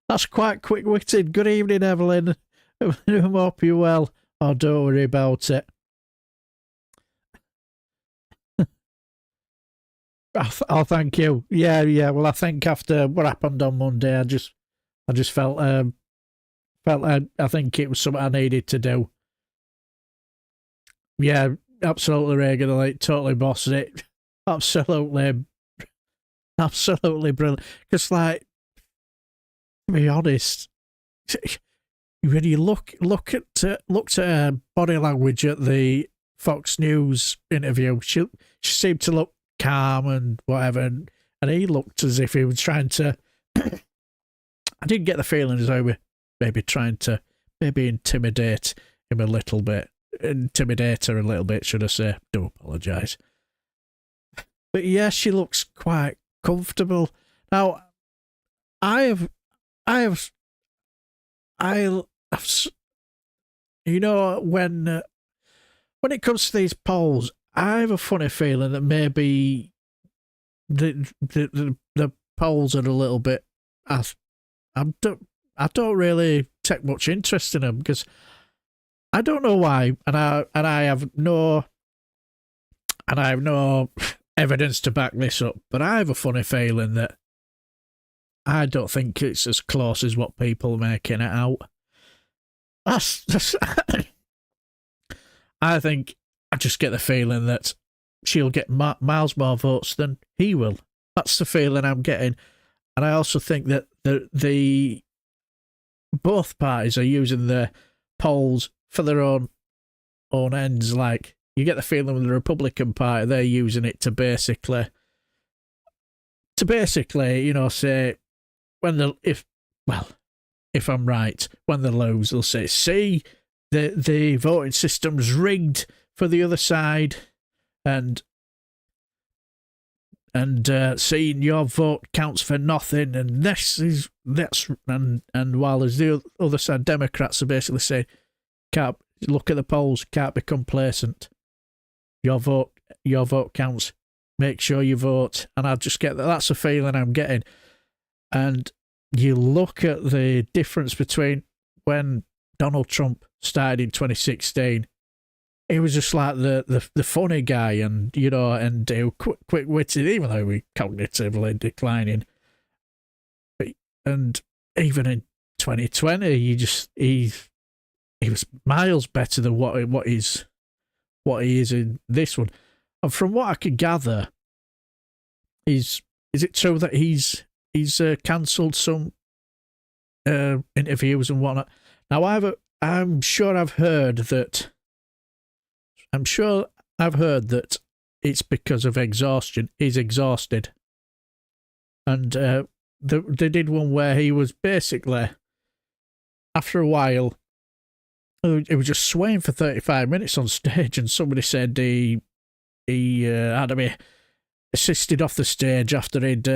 That's quite quick-witted. Good evening, Evelyn. I hope you're well. Oh, don't worry about it. Oh, thank you. Yeah. Well, I think after what happened on Monday, I just felt I think it was something I needed to do. Yeah, absolutely regular, like totally bossed it. Absolutely brilliant. Because, like, to be honest, when you looked at her body language at the Fox News interview, she seemed to look calm and whatever, and he looked as if he was trying to. I did get the feeling as though we maybe trying to intimidate him a little bit. Intimidate her a little bit, should I say. Do apologise. But yeah, she looks quite comfortable. Now, you know, when it comes to these polls, I have a funny feeling that maybe the polls are a little bit. I don't really take much interest in them because I don't know why, and I have no evidence to back this up, but I have a funny feeling that I don't think it's as close as what people are making it out. That's I think I just get the feeling that she'll get miles more votes than he will. That's the feeling I'm getting. And I also think that the both parties are using the polls for their own ends. Like, you get the feeling with the Republican Party, they're using it to basically, you know, say, if I'm right, when they lose, they'll say, see, the voting system's rigged for the other side, and seeing your vote counts for nothing, and and while there's the other side, Democrats are basically saying, can't look at the polls, can't be complacent. Your vote counts. Make sure you vote. And I just get that. That's a feeling I'm getting. And you look at the difference between when Donald Trump started in 2016. He was just like the funny guy, and quick-witted, even though he cognitively declining. And even in 2020, he was miles better than what he is in this one. And from what I could gather, is it true that he's cancelled some interviews and whatnot? Now I'm sure I've heard that it's because of exhaustion. He's exhausted. And they did one where he was basically, after a while, he was just swaying for 35 minutes on stage, and somebody said he had to be assisted off the stage after he'd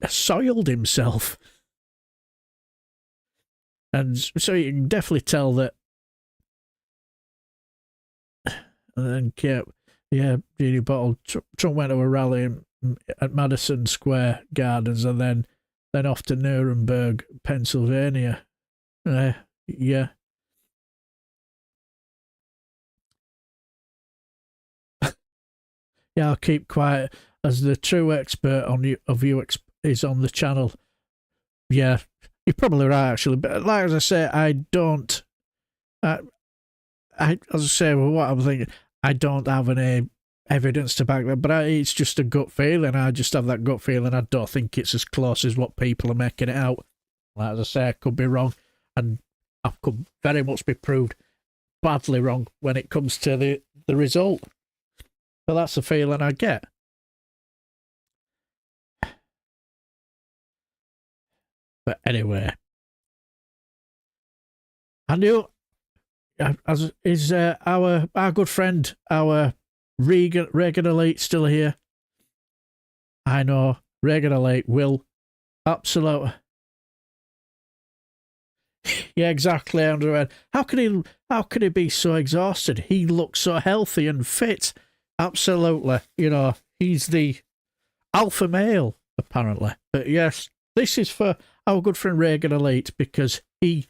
soiled himself. And so you can definitely tell that. And then, Jeannie Bottle, Trump went to a rally at Madison Square Gardens and then off to Nuremberg, Pennsylvania. Yeah, I'll keep quiet as the true expert of you is on the channel. Yeah, you're probably right, actually. But like as I say, what I'm thinking, I don't have any evidence to back that, but it's just a gut feeling. I just have that gut feeling. I don't think it's as close as what people are making it out. Like as I say, I could be wrong, and I could very much be proved badly wrong when it comes to the result. But that's the feeling I get. But anyway, I knew, is our good friend, our Reagan Elite still here? I know Reagan Elite will absolutely. Yeah, exactly, Andrea. How could he be so exhausted? He looks so healthy and fit. Absolutely. He's the alpha male, apparently. But yes, this is for our good friend Reagan Elite, because he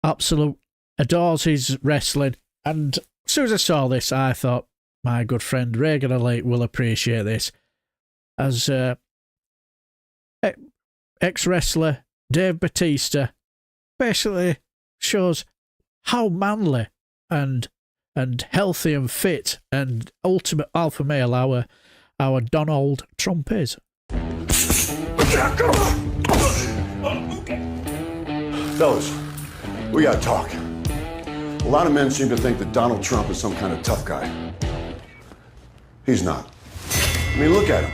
absolutely adores his wrestling. And as soon as I saw this, I thought, my good friend Reagan Elite will appreciate this. As ex-wrestler Dave Bautista basically shows how manly and healthy and fit and ultimate alpha male our Donald Trump is. Fellas, we gotta talk. A lot of men seem to think that Donald Trump is some kind of tough guy. He's not. I mean, look at him.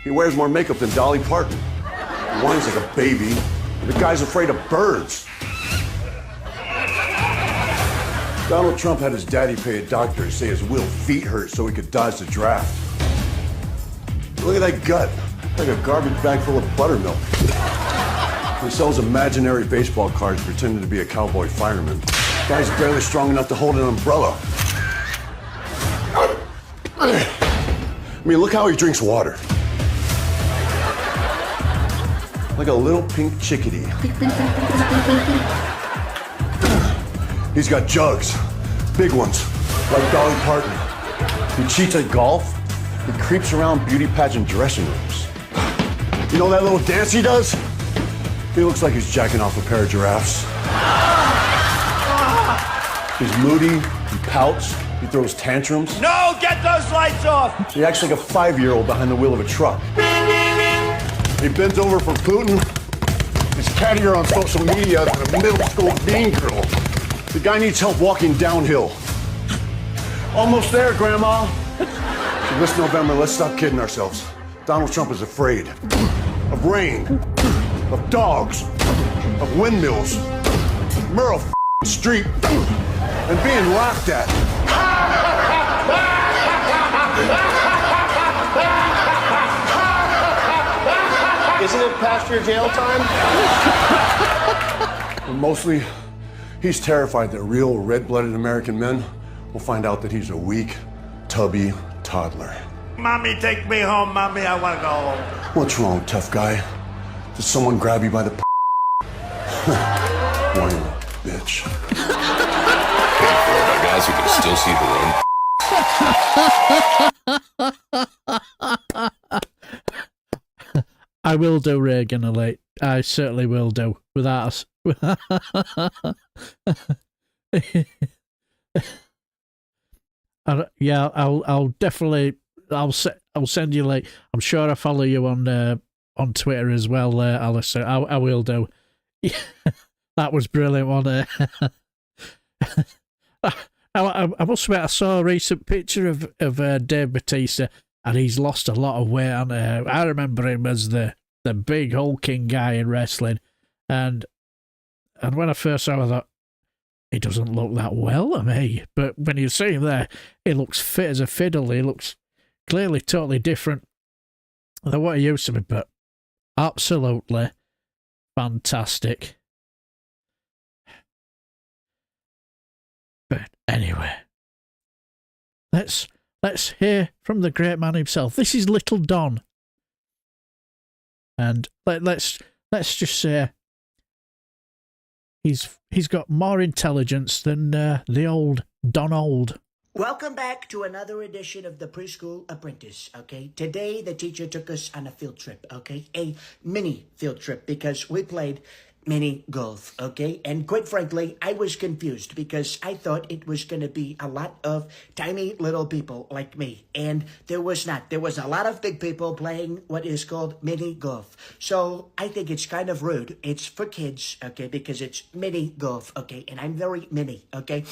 He wears more makeup than Dolly Parton. He whines like a baby. The guy's afraid of birds. Donald Trump had his daddy pay a doctor to say his Will feet hurt so he could dodge the draft. Look at that gut, like a garbage bag full of buttermilk. He sells imaginary baseball cards pretending to be a cowboy fireman. Guy's barely strong enough to hold an umbrella. I mean, look how he drinks water. Like a little pink chickadee. He's got jugs, big ones, like Dolly Parton. He cheats at golf. He creeps around beauty pageant dressing rooms. You know that little dance he does? He looks like he's jacking off a pair of giraffes. He's moody, he pouts, he throws tantrums. No, get those lights off! He acts like a 5-year-old behind the wheel of a truck. He bends over for Putin. He's cattier on social media than a middle school mean girl. The guy needs help walking downhill. Almost there, Grandma. So this November, let's stop kidding ourselves. Donald Trump is afraid of rain, of dogs, of windmills, Merle Street, and being laughed at. Isn't it past your jail time? Well, mostly, he's terrified that real red-blooded American men will find out that he's a weak, tubby toddler. Mommy, take me home. Mommy, I want to go home. What's wrong, tough guy? Did someone grab you by the whiny bitch. Guys, you can still see the road. I will do Reagan elite. I certainly will do. Without yeah, I'll definitely. I'll send you like. I'm sure I follow you on Twitter as well, Alistair. I will do. That was brilliant, wasn't it? I must admit, I saw a recent picture of Dave Bautista, and he's lost a lot of weight. And I remember him as the big hulking guy in wrestling, and when I first saw him, I thought, he doesn't look that well to me. But when you see him there, he looks fit as a fiddle. He looks clearly totally different than what he used to be, but absolutely fantastic. But anyway, let's hear from the great man himself. This is Little Don, and let's just say he's got more intelligence than the old Donald. Welcome back to another edition of the Preschool Apprentice, okay? Today, the teacher took us on a field trip, okay? A mini field trip, because we played mini golf, okay? And quite frankly, I was confused because I thought it was going to be a lot of tiny little people like me. And there was not. There was a lot of big people playing what is called mini golf. So I think it's kind of rude. It's for kids, okay? Because it's mini golf, okay? And I'm very mini, okay?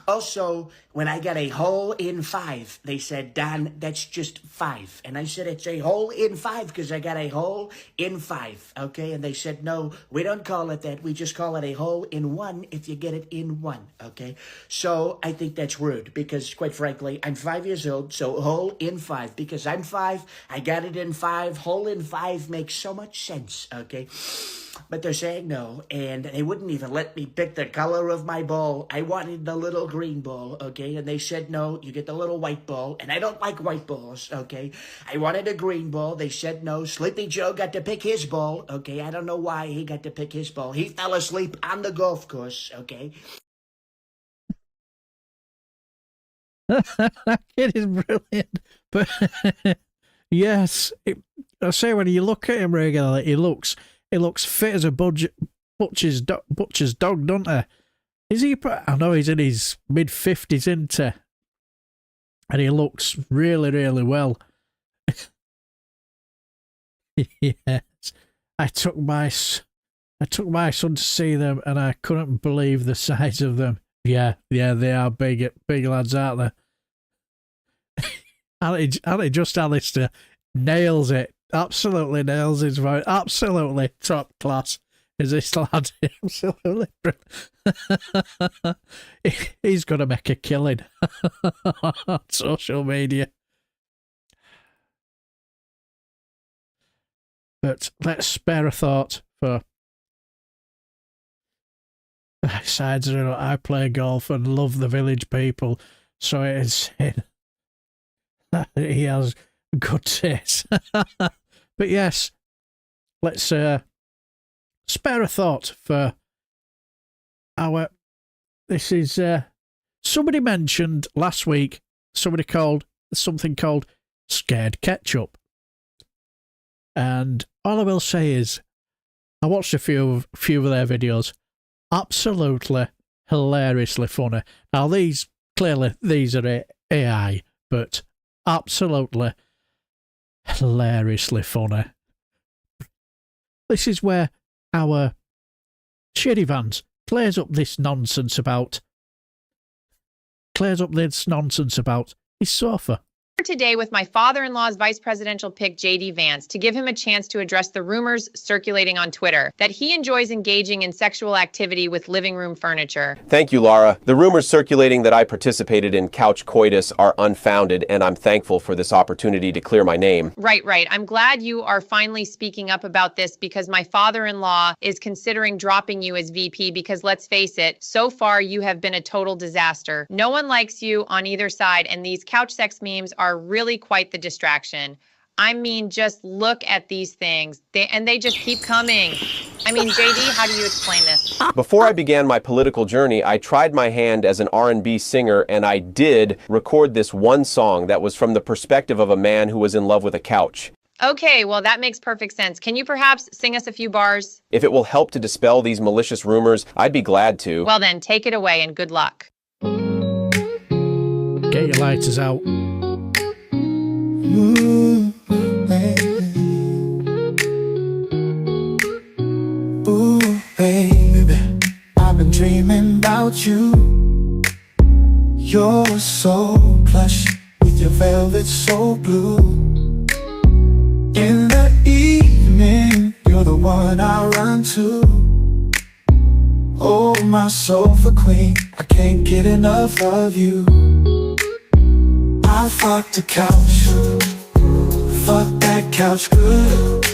Also, when I got a hole in 5, they said, Don, that's just 5. And I said, it's a hole in 5 because I got a hole in 5, okay? And they said, no, we don't call it that. We just call it a hole in 1 if you get it in 1, okay? So I think that's rude because, quite frankly, I'm 5 years old, so hole in 5. Because I'm 5, I got it in 5. Hole in 5 makes so much sense, okay? But they're saying no, and they wouldn't even let me pick the color of my ball. I wanted the little green ball, okay? And they said, no, you get the little white ball, and I don't like white balls, okay? I wanted a green ball. They said no. Sleepy Joe got to pick his ball, okay? I don't know why he got to pick his ball. He fell asleep on the golf course, okay? That kid is brilliant. But yes, I say when you look at him regularly, he looks fit as a butcher's dog, doesn't he? Is he? I know he's in his mid-50s, isn't he? And he looks really, really well. Yes, I took my son to see them, and I couldn't believe the size of them. Yeah, they are big lads, aren't they? Aren't they just Alistair nails it? Absolutely nails his voice. Absolutely top class is this lad. Absolutely. He's going to make a killing on social media. But let's spare a thought for besides, I play golf and love the village people, so it is he has good taste. But yes, let's spare a thought for our. This is somebody mentioned last week. Somebody called something called scared ketchup, and all I will say is, I watched a few of their videos. Absolutely hilariously funny. Now these are AI, but absolutely hilariously funny. This is where our Shitty Vans clears up this nonsense about his sofa. Today with my father-in-law's vice presidential pick, J.D. Vance, to give him a chance to address the rumors circulating on Twitter that he enjoys engaging in sexual activity with living room furniture. Thank you, Laura. The rumors circulating that I participated in couch coitus are unfounded, and I'm thankful for this opportunity to clear my name. Right. I'm glad you are finally speaking up about this because my father-in-law is considering dropping you as VP because let's face it, so far you have been a total disaster. No one likes you on either side, and these couch sex memes are really quite the distraction. I mean, just look at these things. They just keep coming. I mean, JD, how do you explain this? Before I began my political journey, I tried my hand as an R&B singer, and I did record this one song that was from the perspective of a man who was in love with a couch. Okay, well, that makes perfect sense. Can you perhaps sing us a few bars? If it will help to dispel these malicious rumors, I'd be glad to. Well then, take it away and good luck. Get your lighters out. Ooh, baby. Ooh, baby. I've been dreaming about you. You're so plush with your velvet so blue. In the evening, you're the one I run to. Oh, my sofa queen, I can't get enough of you. I fucked the couch, fuck that couch good.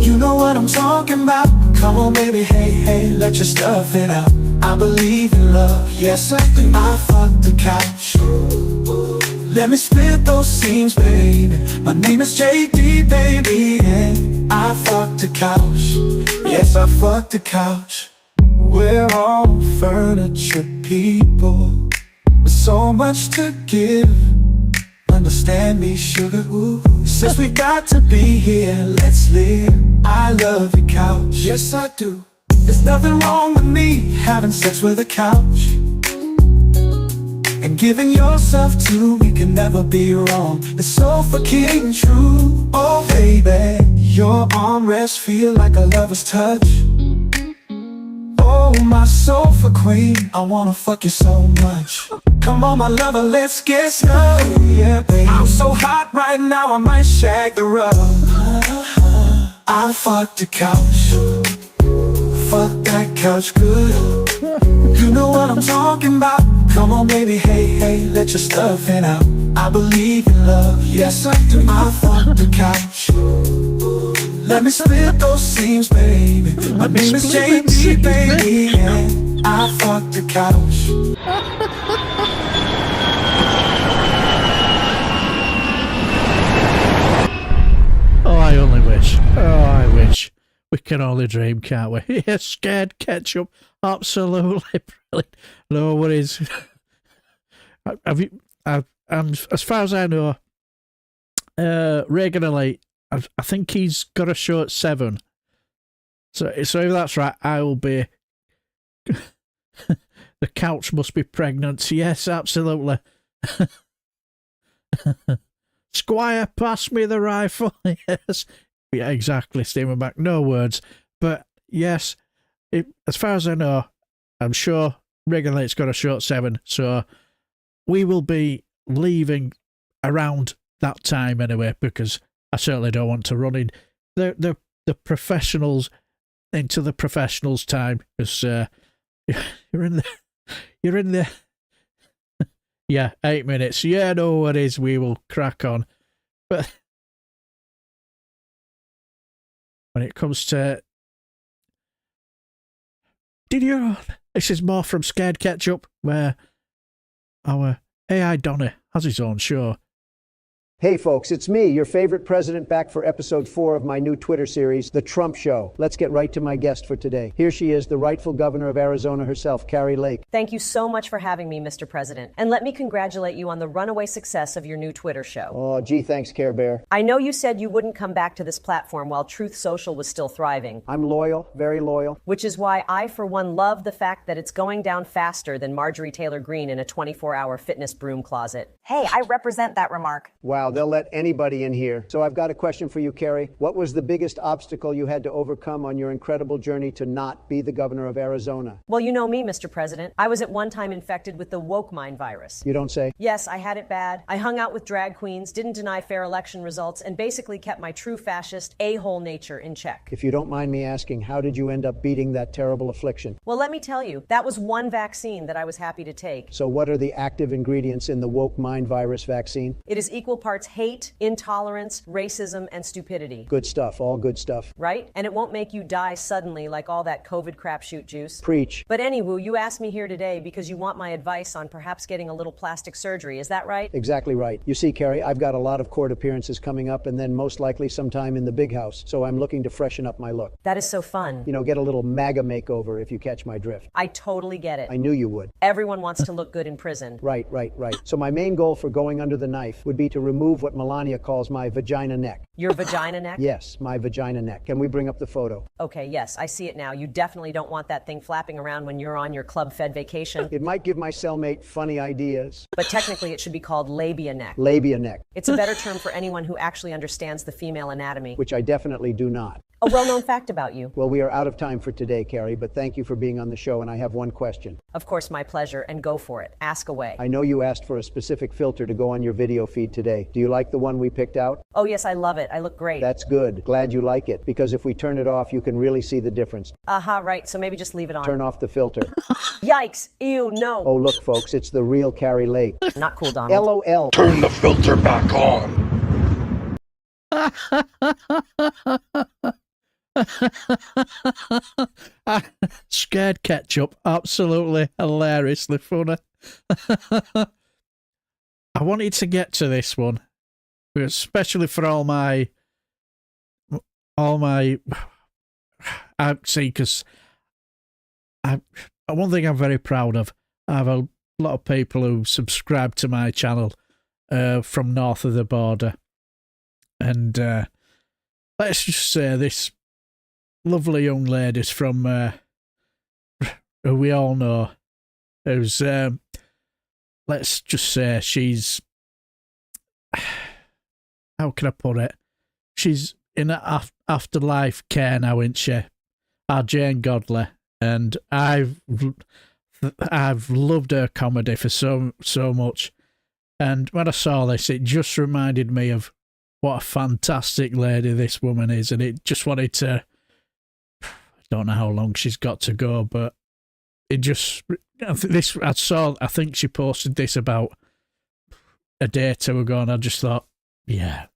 You know what I'm talking about. Come on baby, hey, let your stuff it out. I believe in love, yes I do. I fucked the couch, let me split those seams baby. My name is JD baby, and I fucked the couch. Yes I fucked the couch. We're all furniture people with so much to give. Understand me, sugar, ooh. Since we got to be here, let's live. I love your couch, yes I do. There's nothing wrong with me having sex with a couch. And giving yourself to me can never be wrong. The sofa king true. Oh baby, your armrests feel like a lover's touch. Oh my sofa queen, I wanna fuck you so much. Come on my lover, let's get started. Yeah baby, I'm so hot right now I might shag the rug. I fucked the couch, fuck that couch good. You know what I'm talking about. Come on baby, hey, let your stuff in out. I believe in love, yes I do. I fucked the couch, let me split those seams baby. My name is JD baby, and I fucked the couch. Oh, I only wish. Oh, I wish. We can only dream, can't we? Yeah, scared ketchup. Absolutely brilliant. No worries. Have you? As far as I know, Reagan Elite, I think he's got a show at 7. So if that's right, I will be. The couch must be pregnant. Yes, absolutely. Squire, pass me the rifle. Yes. Yeah, exactly, Stephen back. No words. But yes, as far as I know, I'm sure Regulate's got a show at 7. So we will be leaving around that time anyway, because I certainly don't want to run in the professionals into the professionals time, because you're in the yeah, 8 minutes. Yeah, no worries, we will crack on. But when it comes to this is more from Scared Ketchup, where our AI Donny has his own show. Hey folks, it's me, your favorite president, back for episode 4 of my new Twitter series, The Trump Show. Let's get right to my guest for today. Here she is, the rightful governor of Arizona herself, Kari Lake. Thank you so much for having me, Mr. President. And let me congratulate you on the runaway success of your new Twitter show. Oh, gee, thanks, Care Bear. I know you said you wouldn't come back to this platform while Truth Social was still thriving. I'm loyal, very loyal. Which is why I, for one, love the fact that it's going down faster than Marjorie Taylor Greene in a 24-hour fitness broom closet. Hey, I represent that remark. Wow. now. They'll let anybody in here. So I've got a question for you, Kerry. What was the biggest obstacle you had to overcome on your incredible journey to not be the governor of Arizona? Well, you know me, Mr. President. I was at one time infected with the woke mind virus. You don't say? Yes, I had it bad. I hung out with drag queens, didn't deny fair election results, and basically kept my true fascist a-hole nature in check. If you don't mind me asking, how did you end up beating that terrible affliction? Well, let me tell you, that was one vaccine that I was happy to take. So what are the active ingredients in the woke mind virus vaccine? It is equal parts hate, intolerance, racism, and stupidity. Good stuff, all good stuff. Right? And it won't make you die suddenly like all that COVID crapshoot juice. Preach. But anywho, you asked me here today because you want my advice on perhaps getting a little plastic surgery. Is that right? Exactly right. You see, Kerry, I've got a lot of court appearances coming up and then most likely sometime in the big house. So I'm looking to freshen up my look. That is so fun. You know, get a little MAGA makeover if you catch my drift. I totally get it. I knew you would. Everyone wants to look good in prison. Right. So my main goal for going under the knife would be to remove what Melania calls my vagina neck. Your vagina neck? Yes, my vagina neck. Can we bring up the photo? Okay, yes, I see it now. You definitely don't want that thing flapping around when you're on your club-fed vacation. It might give my cellmate funny ideas. But technically it should be called labia neck. Labia neck. It's a better term for anyone who actually understands the female anatomy. Which I definitely do not. A well-known fact about you. Well, we are out of time for today, Kerry, but thank you for being on the show, and I have one question. Of course, my pleasure, and go for it. Ask away. I know you asked for a specific filter to go on your video feed today. Do you like the one we picked out? Oh, yes, I love it. I look great. That's good. Glad you like it, because if we turn it off, you can really see the difference. Aha, right, so maybe just leave it on. Turn off the filter. Yikes, ew, no. Oh, look, folks, it's the real Carrie Lake. Not cool, Donald. LOL. Turn the filter back on. Scared ketchup, absolutely hilariously funny. I wanted to get to this one, especially for all my see, because one thing I'm very proud of, I have a lot of people who subscribe to my channel from north of the border, and let's just say this lovely young lady's from who we all know, who's let's just say she's, how can I put it, she's in afterlife care now, isn't she? Our Janey Godley, and I've loved her comedy for so much, and when I saw this, it just reminded me of what a fantastic lady this woman is, and it just wanted to, I don't know how long she's got to go, but it just, I think she posted this about a day or two ago, and I just thought, yeah,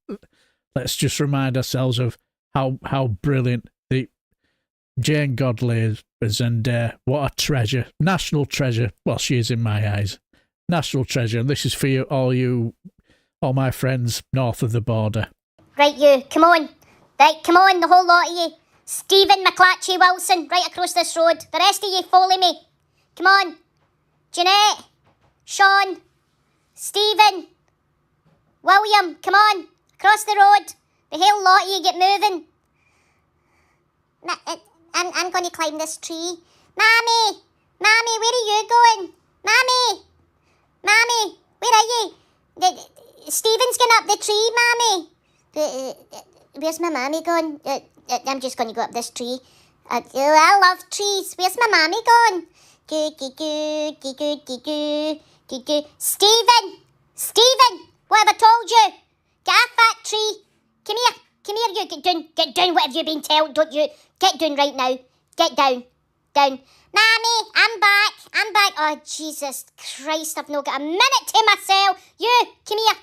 let's just remind ourselves of how brilliant the Janey Godley is, and what a treasure, national treasure. Well, she is in my eyes, national treasure, and this is for you, all my friends north of the border. Right, you, come on. Right, come on, the whole lot of you. Stephen McClatchy Wilson, right across this road. The rest of you, follow me. Come on. Jeanette, Sean, Stephen, William, come on. Across the road. The whole lot of you get moving. I'm going to climb this tree. Mammy, where are you going? Mammy, where are you? Stephen's going up the tree, Mammy. Where's my mammy gone? I'm just going to go up this tree. I love trees. Where's my mammy gone? Stephen, what have I told you? Get off that tree. Come here, you. Get down, whatever you've been told, don't you? Get down right now. Get down. Mammy, I'm back. Oh, Jesus Christ, I've not got a minute to myself. You, come here.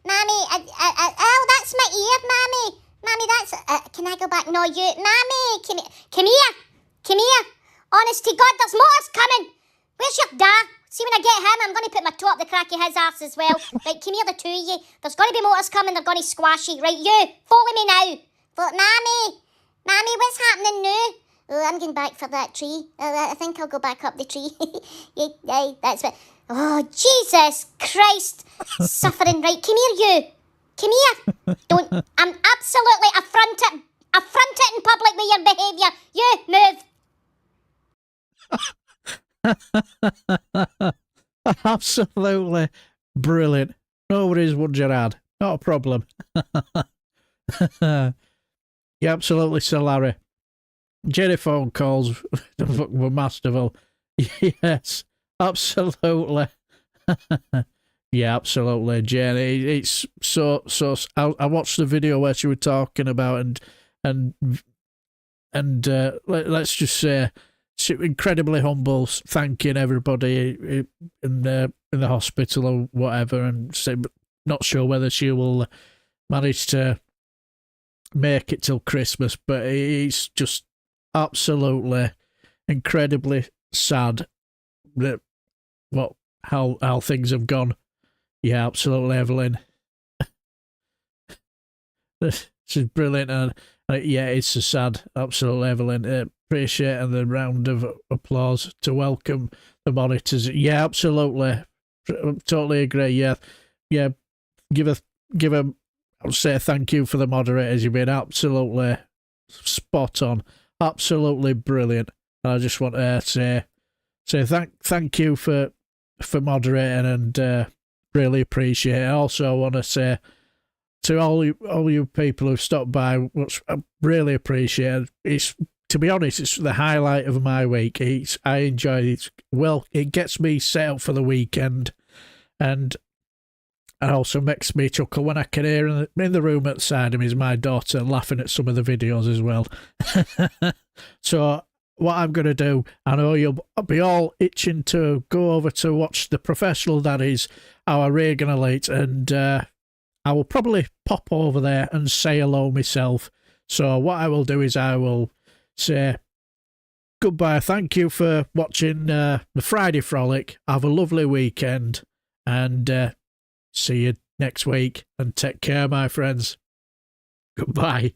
Mammy, that's my ear, Mammy. Mammy, that's, can I go back? No, you, Mammy, come here. Honest to God, there's motors coming. Where's your dad? See, when I get him, I'm going to put my toe up the crack of his arse as well. Right, come here, the two of you. There's going to be motors coming, they're going to squash you. Right, you, follow me now. Mammy, what's happening now? Oh, I'm going back for that tree. I think I'll go back up the tree. Yeah, that's what. Oh, Jesus Christ. Suffering. Right, come here, you. Come here. I'm absolutely affronted in public with your behaviour. You, move. Absolutely brilliant. Nobody's would you add. Not a problem. Yeah, absolutely, Sir Larry. Jenny phone calls were masterful. Yes, absolutely. Yeah, absolutely, Jenny. It's so. I watched the video where she was talking about and let's just say she's incredibly humble, thanking everybody in the hospital or whatever, and say, not sure whether she will manage to make it till Christmas, but it's just absolutely incredibly sad that how things have gone. Yeah, absolutely, Evelyn. She's brilliant, and yeah, it's so sad. Absolutely, Evelyn. Appreciate the round of applause to welcome the monitors. Yeah, absolutely, totally agree. Yeah. Give a. I'll say thank you for the moderators. You've been absolutely spot on, absolutely brilliant. And I just want to say thank you for moderating and really appreciate it. Also, I want to say to all you people who've stopped by, which I really appreciate. To be honest, it's the highlight of my week. I enjoy it. Well, it gets me set up for the weekend, and it also makes me chuckle when I can hear in the room at the side of me is my daughter laughing at some of the videos as well. So what I'm going to do, I know you'll be all itching to go over to watch The Professional Daddies, our Reagan Elite, and I will probably pop over there and say hello myself. So what I will do is I will say goodbye. Thank you for watching the Friday Frolic. Have a lovely weekend, and see you next week, and take care, my friends. Goodbye.